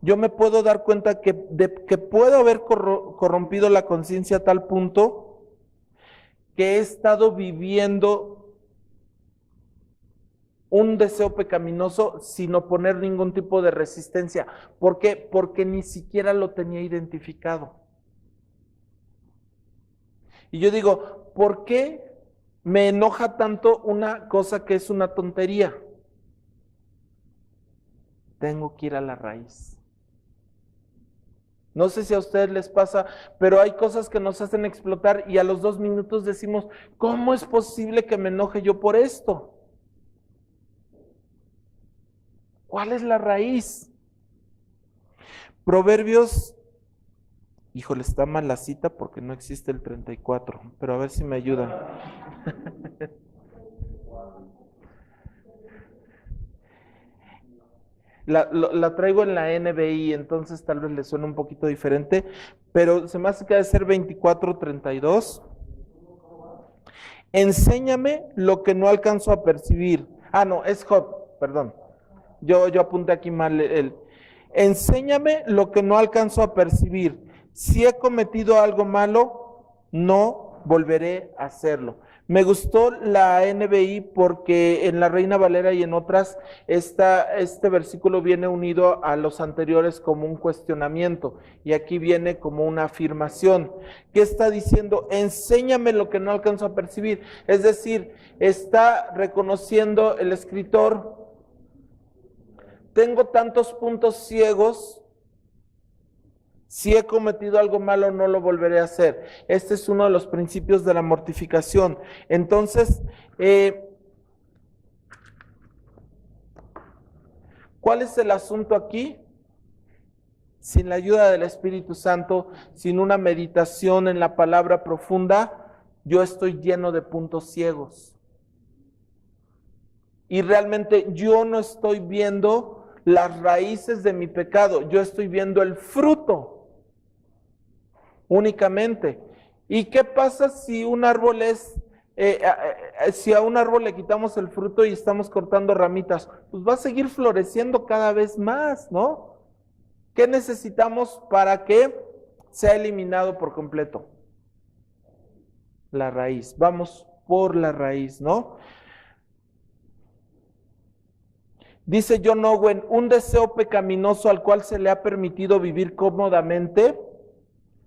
yo me puedo dar cuenta que puedo haber corrompido la conciencia a tal punto que he estado viviendo un deseo pecaminoso sin oponer ningún tipo de resistencia. ¿Por qué? Porque ni siquiera lo tenía identificado. Y yo digo, ¿por qué me enoja tanto una cosa que es una tontería? Tengo que ir a la raíz. No sé si a ustedes les pasa, pero hay cosas que nos hacen explotar y a los 2 minutos decimos, ¿cómo es posible que me enoje yo por esto? ¿Cuál es la raíz? Proverbios, híjole, está mal la cita porque no existe el 34, pero a ver si me ayudan. La traigo en la NBI, entonces tal vez le suene un poquito diferente, pero se me hace que debe ser 24:32. Enséñame lo que no alcanzo a percibir. Ah, no, es Job, perdón. Yo apunté aquí mal el. Enséñame lo que no alcanzo a percibir. Si he cometido algo malo, no volveré a hacerlo. Me gustó la NBI porque en la Reina Valera y en otras este versículo viene unido a los anteriores como un cuestionamiento y aquí viene como una afirmación. ¿Qué está diciendo? Enséñame lo que no alcanzo a percibir. Es decir, está reconociendo el escritor, tengo tantos puntos ciegos, si he cometido algo malo no lo volveré a hacer. Este es uno de los principios de la mortificación. Entonces, ¿cuál es el asunto aquí? Sin la ayuda del Espíritu Santo, sin una meditación en la palabra profunda, yo estoy lleno de puntos ciegos. Y realmente yo no estoy viendo las raíces de mi pecado, yo estoy viendo el fruto únicamente. ¿Y qué pasa si un árbol si a un árbol le quitamos el fruto y estamos cortando ramitas? Pues va a seguir floreciendo cada vez más, ¿no? ¿Qué necesitamos para que sea eliminado por completo? La raíz. Vamos por la raíz, ¿no? Dice John Owen, un deseo pecaminoso al cual se le ha permitido vivir cómodamente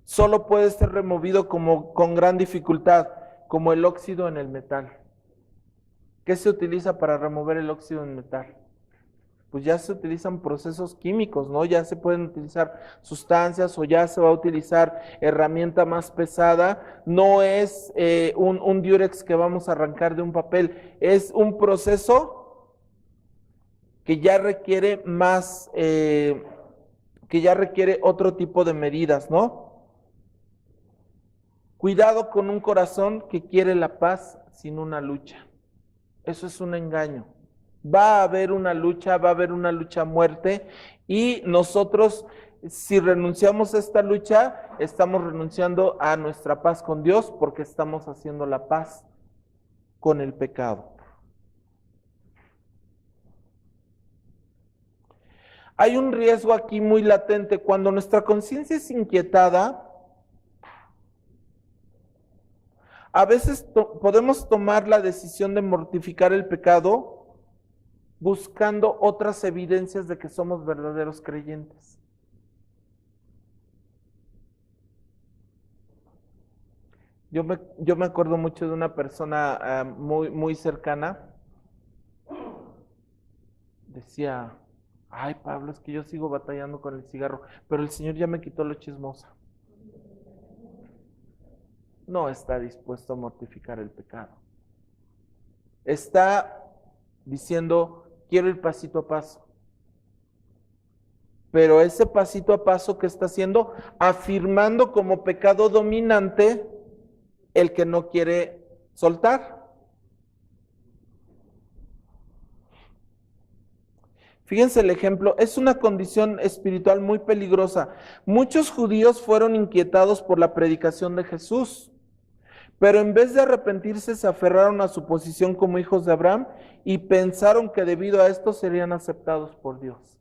solo puede ser removido con gran dificultad, como el óxido en el metal. ¿Qué se utiliza para remover el óxido en el metal? Pues ya se utilizan procesos químicos, ¿no? Ya se pueden utilizar sustancias o ya se va a utilizar herramienta más pesada. No es un diurex que vamos a arrancar de un papel, es un proceso que ya requiere más, que ya requiere otro tipo de medidas, ¿no? Cuidado con un corazón que quiere la paz sin una lucha. Eso es un engaño. Va a haber una lucha a muerte y nosotros, si renunciamos a esta lucha, estamos renunciando a nuestra paz con Dios porque estamos haciendo la paz con el pecado. Hay un riesgo aquí muy latente. Cuando nuestra conciencia es inquietada, a veces podemos tomar la decisión de mortificar el pecado buscando otras evidencias de que somos verdaderos creyentes. Yo me acuerdo mucho de una persona muy cercana. Decía, ay Pablo, es que yo sigo batallando con el cigarro, pero el Señor ya me quitó lo chismosa. No está dispuesto a mortificar el pecado. Está diciendo, quiero ir pasito a paso. Pero ese pasito a paso que está haciendo, afirmando como pecado dominante el que no quiere soltar. Fíjense el ejemplo, es una condición espiritual muy peligrosa. Muchos judíos fueron inquietados por la predicación de Jesús, pero en vez de arrepentirse se aferraron a su posición como hijos de Abraham y pensaron que debido a esto serían aceptados por Dios.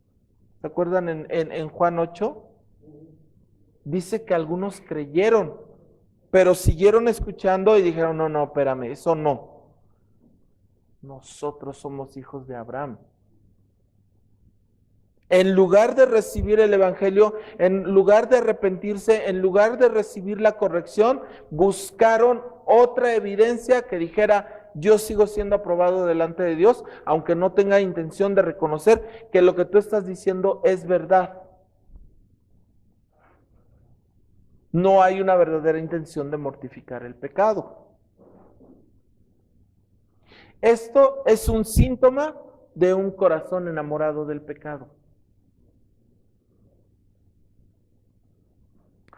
¿Se acuerdan en Juan 8? Dice que algunos creyeron, pero siguieron escuchando y dijeron, no, espérame, eso no. Nosotros somos hijos de Abraham. En lugar de recibir el evangelio, en lugar de arrepentirse, en lugar de recibir la corrección, buscaron otra evidencia que dijera, yo sigo siendo aprobado delante de Dios, aunque no tenga intención de reconocer que lo que tú estás diciendo es verdad. No hay una verdadera intención de mortificar el pecado. Esto es un síntoma de un corazón enamorado del pecado.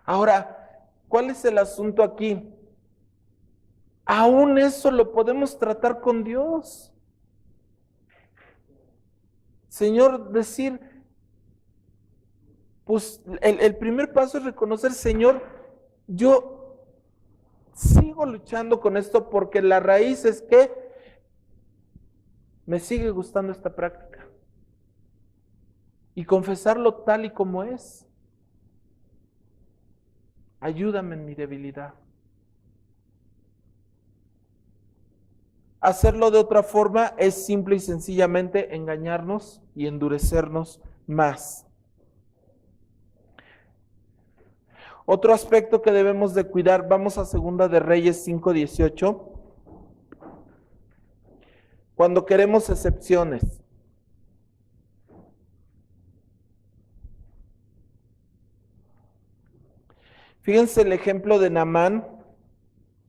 Ahora, ¿cuál es el asunto aquí? Aún eso lo podemos tratar con Dios. Señor, decir, pues el primer paso es reconocer, Señor, yo sigo luchando con esto porque la raíz es que me sigue gustando esta práctica. Y confesarlo tal y como es. Ayúdame en mi debilidad. Hacerlo de otra forma es simple y sencillamente engañarnos y endurecernos más. Otro aspecto que debemos de cuidar, vamos a Segunda de Reyes 5:18. Cuando queremos excepciones. Fíjense el ejemplo de Naamán.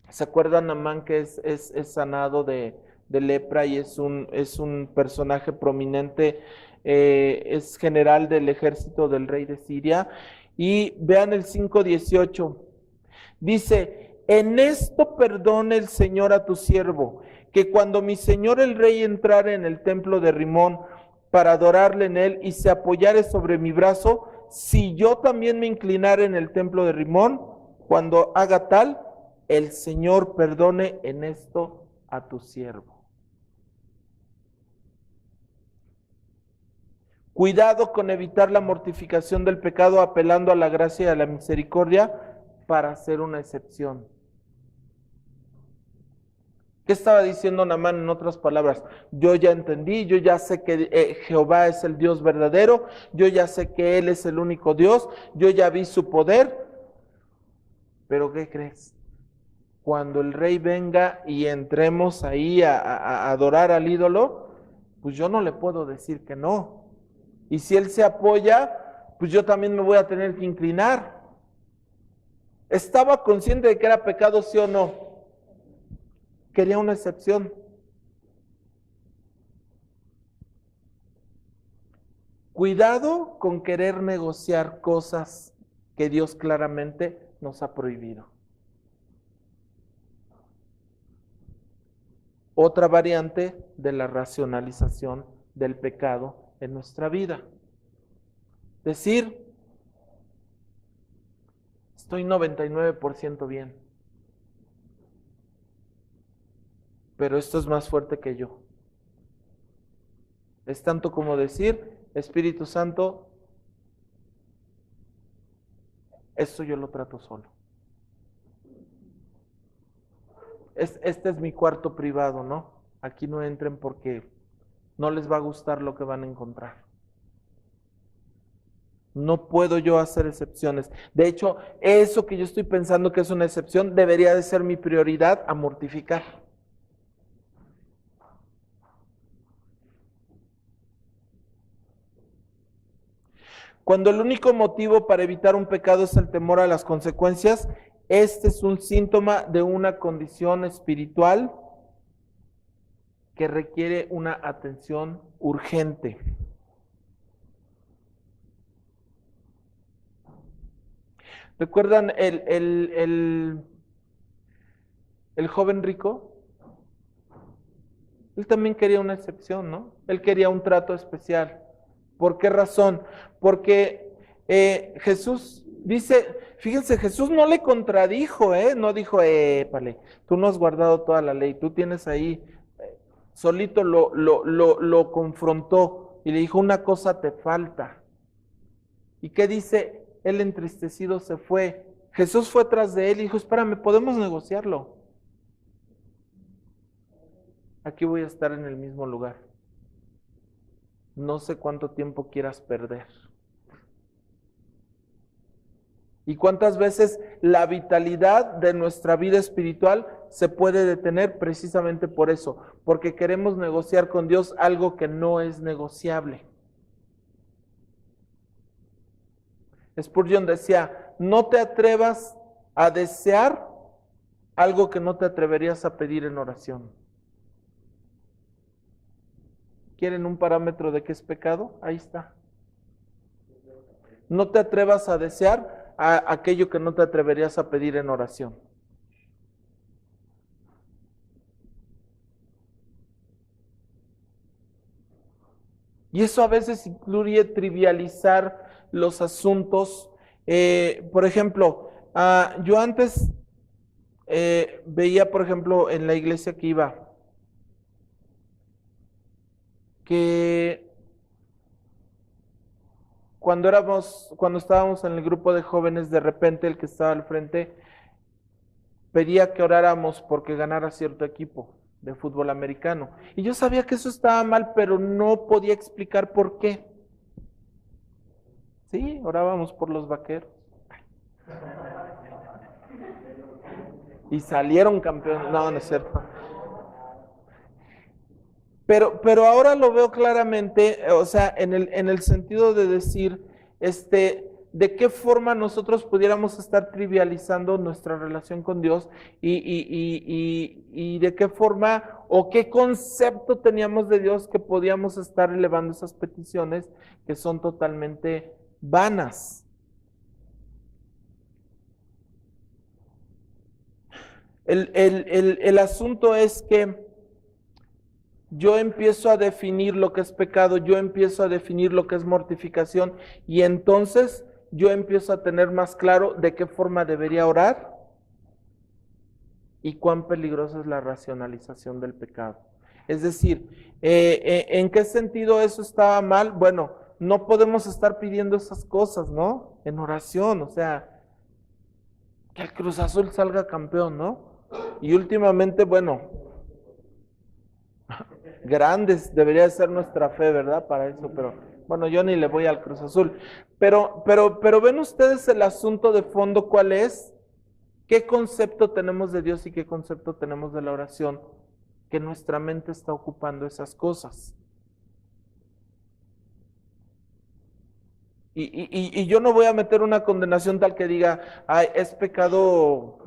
¿Se acuerdan Naamán que es sanado de lepra y es un personaje prominente, es general del ejército del rey de Siria? Y vean el 5:18. Dice, en esto perdone el Señor a tu siervo, que cuando mi señor el rey entrare en el templo de Rimón para adorarle en él y se apoyare sobre mi brazo, si yo también me inclinare en el templo de Rimón, cuando haga tal, el Señor perdone en esto a tu siervo. Cuidado con evitar la mortificación del pecado apelando a la gracia y a la misericordia para hacer una excepción. ¿Qué estaba diciendo Naamán en otras palabras? Yo ya entendí, yo ya sé que Jehová es el Dios verdadero, yo ya sé que Él es el único Dios, yo ya vi su poder, pero ¿qué crees? Cuando el rey venga y entremos ahí a adorar al ídolo, pues yo no le puedo decir que no. Y si él se apoya, pues yo también me voy a tener que inclinar. ¿Estaba consciente de que era pecado, sí o no? Quería una excepción. Cuidado con querer negociar cosas que Dios claramente nos ha prohibido. Otra variante de la racionalización del pecado en nuestra vida. Decir, estoy 99% bien, pero esto es más fuerte que yo. Es tanto como decir, Espíritu Santo, esto yo lo trato solo. Este es mi cuarto privado, ¿no? Aquí no entren porque no les va a gustar lo que van a encontrar. No puedo yo hacer excepciones. De hecho, eso que yo estoy pensando que es una excepción debería de ser mi prioridad a mortificar. Cuando el único motivo para evitar un pecado es el temor a las consecuencias, este es un síntoma de una condición espiritual que requiere una atención urgente. ¿Recuerdan el joven rico? Él también quería una excepción, ¿no? Él quería un trato especial. ¿Por qué razón? Porque Jesús dice, fíjense, Jesús no le contradijo, no dijo, épale, tú no has guardado toda la ley, tú tienes ahí, solito lo confrontó y le dijo, una cosa te falta. ¿Y qué dice? Él entristecido se fue. Jesús fue tras de él y dijo, espérame, podemos negociarlo. Aquí voy a estar en el mismo lugar. No sé cuánto tiempo quieras perder. ¿Y cuántas veces la vitalidad de nuestra vida espiritual se puede detener precisamente por eso? Porque queremos negociar con Dios algo que no es negociable. Spurgeon decía, no te atrevas a desear algo que no te atreverías a pedir en oración. ¿Quieren un parámetro de qué es pecado? Ahí está. No te atrevas a desear aquello que no te atreverías a pedir en oración. Y eso a veces incluye trivializar los asuntos. Por ejemplo, yo antes veía, por ejemplo, en la iglesia que iba, que cuando estábamos en el grupo de jóvenes, de repente el que estaba al frente pedía que oráramos porque ganara cierto equipo de fútbol americano. Y yo sabía que eso estaba mal, pero no podía explicar por qué. Sí, orábamos por los vaqueros. Y salieron campeones. No, no es cierto. Pero ahora lo veo claramente, o sea, en el sentido de decir, de qué forma nosotros pudiéramos estar trivializando nuestra relación con Dios y de qué forma o qué concepto teníamos de Dios que podíamos estar elevando esas peticiones que son totalmente vanas. El asunto es que yo empiezo a definir lo que es pecado, yo empiezo a definir lo que es mortificación y entonces yo empiezo a tener más claro de qué forma debería orar y cuán peligrosa es la racionalización del pecado. Es decir, ¿en qué sentido eso estaba mal? Bueno, no podemos estar pidiendo esas cosas, ¿no? En oración, o sea, que el Cruz Azul salga campeón, ¿no? Y últimamente, bueno, grandes debería ser nuestra fe, ¿verdad? Para eso, pero bueno, yo ni le voy al Cruz Azul. Pero ven ustedes el asunto de fondo, ¿cuál es? ¿Qué concepto tenemos de Dios y qué concepto tenemos de la oración? Que nuestra mente está ocupando esas cosas. Y yo no voy a meter una condenación tal que diga, ay, es pecado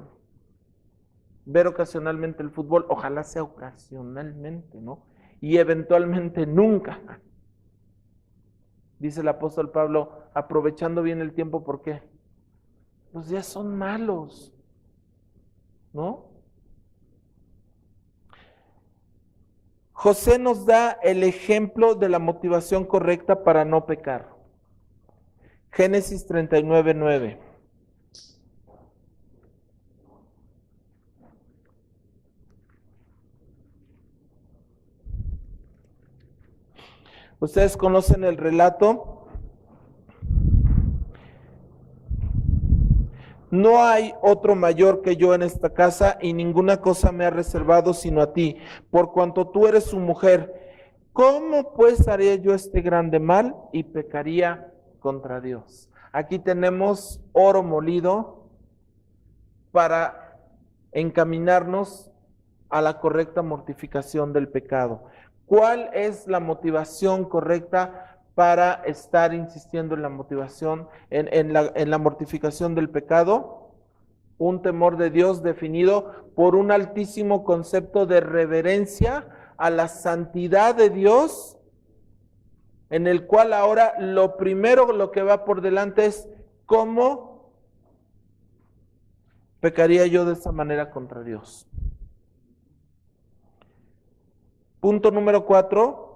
ver ocasionalmente el fútbol, ojalá sea ocasionalmente, ¿no? Y eventualmente nunca. Dice el apóstol Pablo, aprovechando bien el tiempo, ¿por qué? Los días son malos, ¿no? José nos da el ejemplo de la motivación correcta para no pecar. Génesis 39:9. Ustedes conocen el relato. No hay otro mayor que yo en esta casa y ninguna cosa me ha reservado sino a ti, por cuanto tú eres su mujer. ¿Cómo pues haría yo este grande mal y pecaría contra Dios? Aquí tenemos oro molido para encaminarnos a la correcta mortificación del pecado. ¿Cuál es la motivación correcta para estar insistiendo en la motivación, en la mortificación del pecado? Un temor de Dios definido por un altísimo concepto de reverencia a la santidad de Dios, en el cual ahora lo primero, lo que va por delante es cómo pecaría yo de esa manera contra Dios. Punto número 4.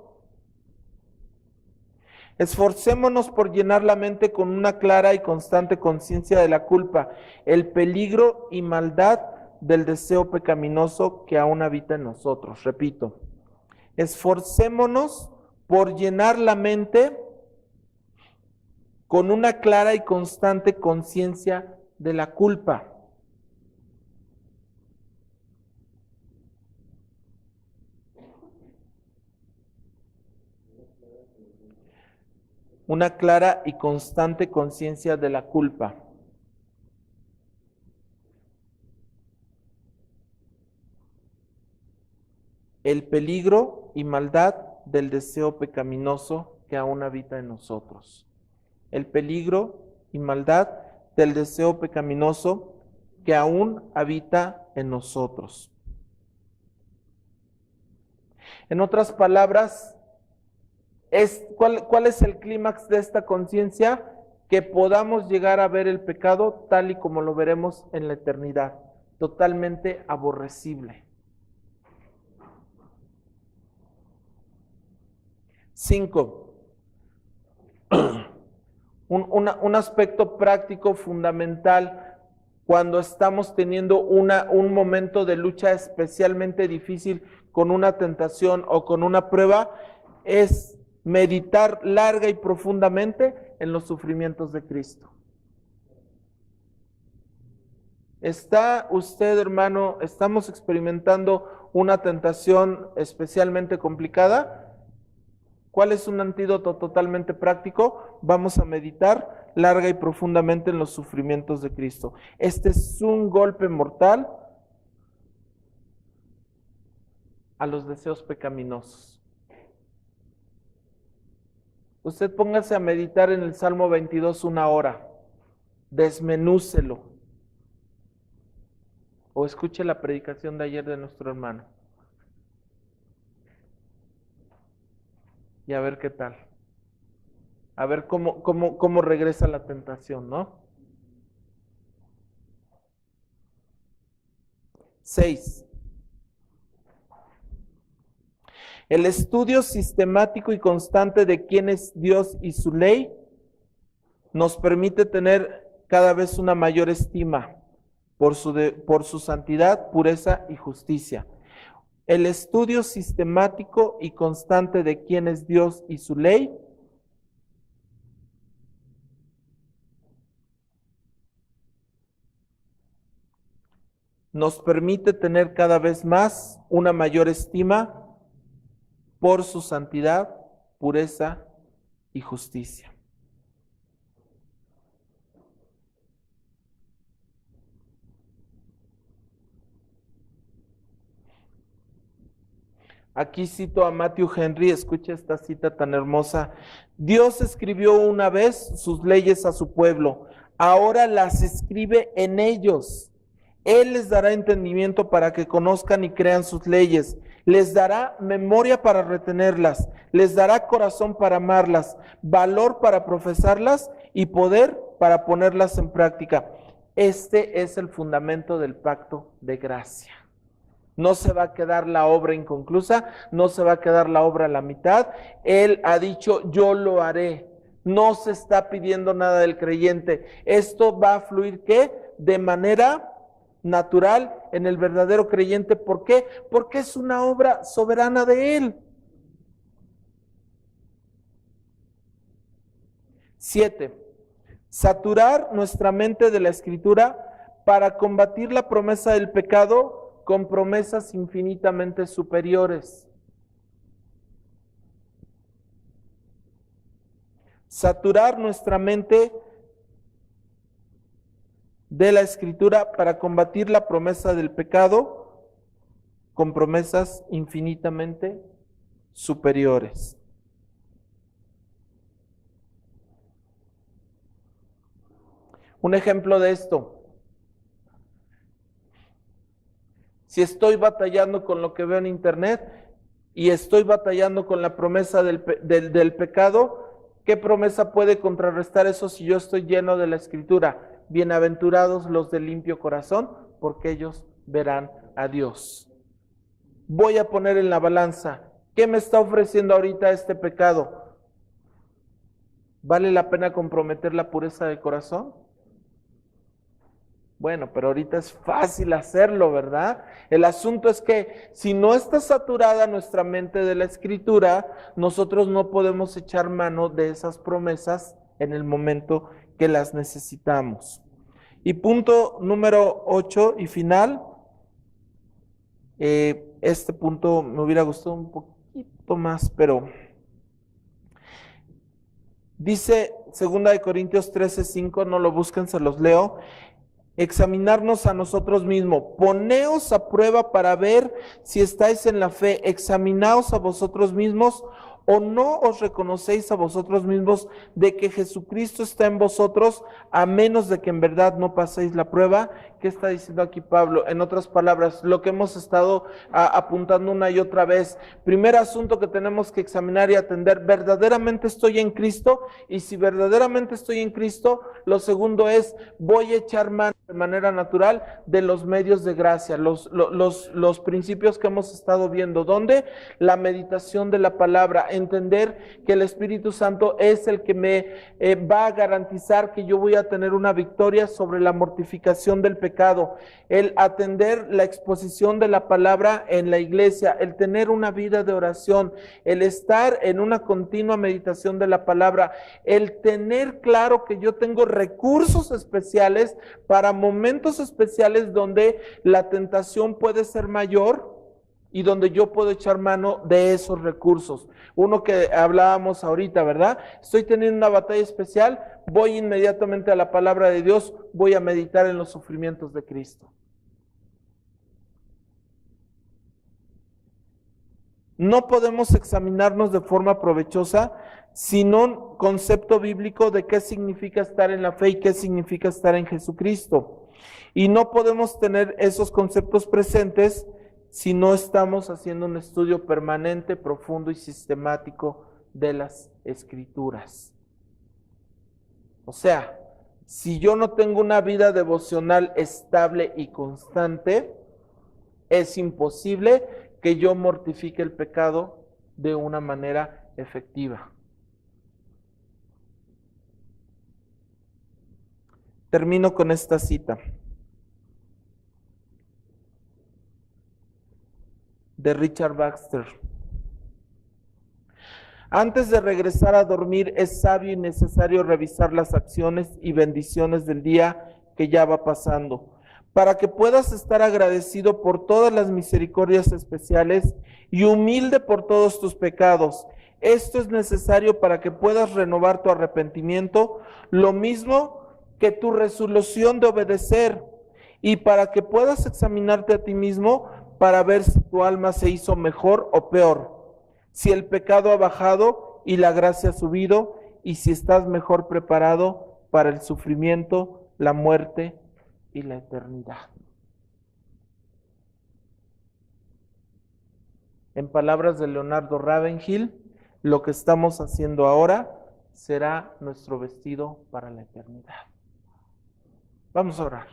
Esforcémonos por llenar la mente con una clara y constante conciencia de la culpa, el peligro y maldad del deseo pecaminoso que aún habita en nosotros. Repito, esforcémonos por llenar la mente con una clara y constante conciencia de la culpa. Una clara y constante conciencia de la culpa. El peligro y maldad del deseo pecaminoso que aún habita en nosotros. El peligro y maldad del deseo pecaminoso que aún habita en nosotros. En otras palabras, ¿cuál es el clímax de esta conciencia? Que podamos llegar a ver el pecado tal y como lo veremos en la eternidad, totalmente aborrecible. 5. Un aspecto práctico fundamental cuando estamos teniendo un momento de lucha especialmente difícil con una tentación o con una prueba es meditar larga y profundamente en los sufrimientos de Cristo. ¿Está usted, hermano, estamos experimentando una tentación especialmente complicada? ¿Cuál es un antídoto totalmente práctico? Vamos a meditar larga y profundamente en los sufrimientos de Cristo. Este es un golpe mortal a los deseos pecaminosos. Usted póngase a meditar en el Salmo 22 una hora, desmenúcelo, o escuche la predicación de ayer de nuestro hermano. Y a ver qué tal. A ver cómo regresa la tentación, ¿no? 6. El estudio sistemático y constante de quién es Dios y su ley nos permite tener cada vez una mayor estima por su santidad, pureza y justicia. El estudio sistemático y constante de quién es Dios y su ley nos permite tener cada vez más una mayor estima por su santidad, pureza y justicia. Aquí cito a Matthew Henry, escucha esta cita tan hermosa. Dios escribió una vez sus leyes a su pueblo, ahora las escribe en ellos. Él les dará entendimiento para que conozcan y crean sus leyes. Les dará memoria para retenerlas, les dará corazón para amarlas, valor para profesarlas y poder para ponerlas en práctica. Este es el fundamento del pacto de gracia. No se va a quedar la obra inconclusa, no se va a quedar la obra a la mitad. Él ha dicho, yo lo haré. No se está pidiendo nada del creyente. Esto va a fluir, ¿qué? De manera natural en el verdadero creyente. ¿Por qué? Porque es una obra soberana de Él. 7. Saturar nuestra mente de la Escritura para combatir la promesa del pecado con promesas infinitamente superiores. Saturar nuestra mente de la Escritura para combatir la promesa del pecado con promesas infinitamente superiores. Un ejemplo de esto. Si estoy batallando con lo que veo en internet y estoy batallando con la promesa del pecado, ¿qué promesa puede contrarrestar eso si yo estoy lleno de la Escritura? Bienaventurados los de limpio corazón, porque ellos verán a Dios. Voy a poner en la balanza, ¿qué me está ofreciendo ahorita este pecado? ¿Vale la pena comprometer la pureza del corazón? Bueno, pero ahorita es fácil hacerlo, ¿verdad? El asunto es que si no está saturada nuestra mente de la Escritura, nosotros no podemos echar mano de esas promesas en el momento que las necesitamos. Y punto número 8 y final, este punto me hubiera gustado un poquito más, pero dice 2 Corintios 13:5, no lo busquen, se los leo. Examinarnos a nosotros mismos, poneos a prueba para ver si estáis en la fe, examinaos a vosotros mismos, o no os reconocéis a vosotros mismos de que Jesucristo está en vosotros, a menos de que en verdad no paséis la prueba. ¿Qué está diciendo aquí Pablo? En otras palabras, lo que hemos estado apuntando una y otra vez. Primer asunto que tenemos que examinar y atender, ¿verdaderamente estoy en Cristo? Y si verdaderamente estoy en Cristo, lo segundo es, voy a echar mano de manera natural de los medios de gracia, los principios que hemos estado viendo. ¿Dónde? La meditación de la palabra, entender que el Espíritu Santo es el que me va a garantizar que yo voy a tener una victoria sobre la mortificación del pecado, el atender la exposición de la palabra en la iglesia, el tener una vida de oración, el estar en una continua meditación de la palabra, el tener claro que yo tengo recursos especiales para momentos especiales donde la tentación puede ser mayor y donde yo puedo echar mano de esos recursos. Uno que hablábamos ahorita, ¿verdad? Estoy teniendo una batalla especial, voy inmediatamente a la palabra de Dios, voy a meditar en los sufrimientos de Cristo. No podemos examinarnos de forma provechosa sin un concepto bíblico de qué significa estar en la fe y qué significa estar en Jesucristo. Y no podemos tener esos conceptos presentes si no estamos haciendo un estudio permanente, profundo y sistemático de las Escrituras. O sea, si yo no tengo una vida devocional estable y constante, es imposible que yo mortifique el pecado de una manera efectiva. Termino con esta cita de Richard Baxter. Antes de regresar a dormir, es sabio y necesario revisar las acciones y bendiciones del día que ya va pasando, para que puedas estar agradecido por todas las misericordias especiales y humilde por todos tus pecados. Esto es necesario para que puedas renovar tu arrepentimiento, lo mismo que tu resolución de obedecer, y para que puedas examinarte a ti mismo para ver si tu alma se hizo mejor o peor, si el pecado ha bajado y la gracia ha subido, y si estás mejor preparado para el sufrimiento, la muerte y la eternidad. En palabras de Leonardo Ravenhill, lo que estamos haciendo ahora será nuestro vestido para la eternidad. Vamos a orar.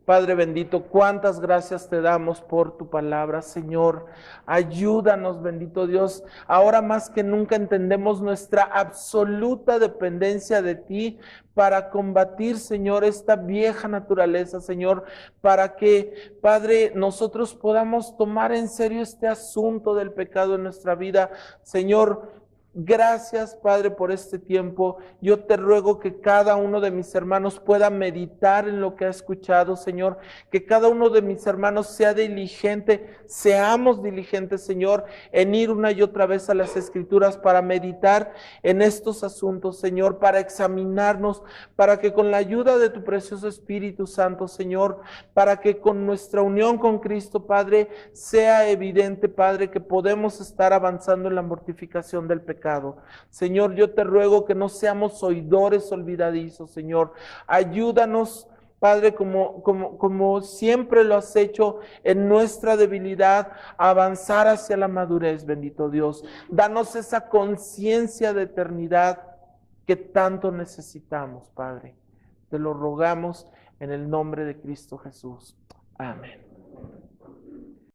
Padre bendito, cuántas gracias te damos por tu palabra, Señor. Ayúdanos, bendito Dios. Ahora más que nunca entendemos nuestra absoluta dependencia de ti para combatir, Señor, esta vieja naturaleza, Señor, para que, Padre, nosotros podamos tomar en serio este asunto del pecado en nuestra vida, Señor. Gracias, Padre, por este tiempo. Yo te ruego que cada uno de mis hermanos pueda meditar en lo que ha escuchado, Señor. Que cada uno de mis hermanos sea diligente, seamos diligentes, Señor, en ir una y otra vez a las Escrituras para meditar en estos asuntos, Señor, para examinarnos, para que con la ayuda de tu precioso Espíritu Santo, Señor, para que con nuestra unión con Cristo, Padre, sea evidente, Padre, que podemos estar avanzando en la mortificación del pecado. Señor, yo te ruego que no seamos oidores olvidadizos, Señor. Ayúdanos, Padre, como siempre lo has hecho en nuestra debilidad, a avanzar hacia la madurez, bendito Dios. Danos esa conciencia de eternidad que tanto necesitamos, Padre. Te lo rogamos en el nombre de Cristo Jesús. Amén.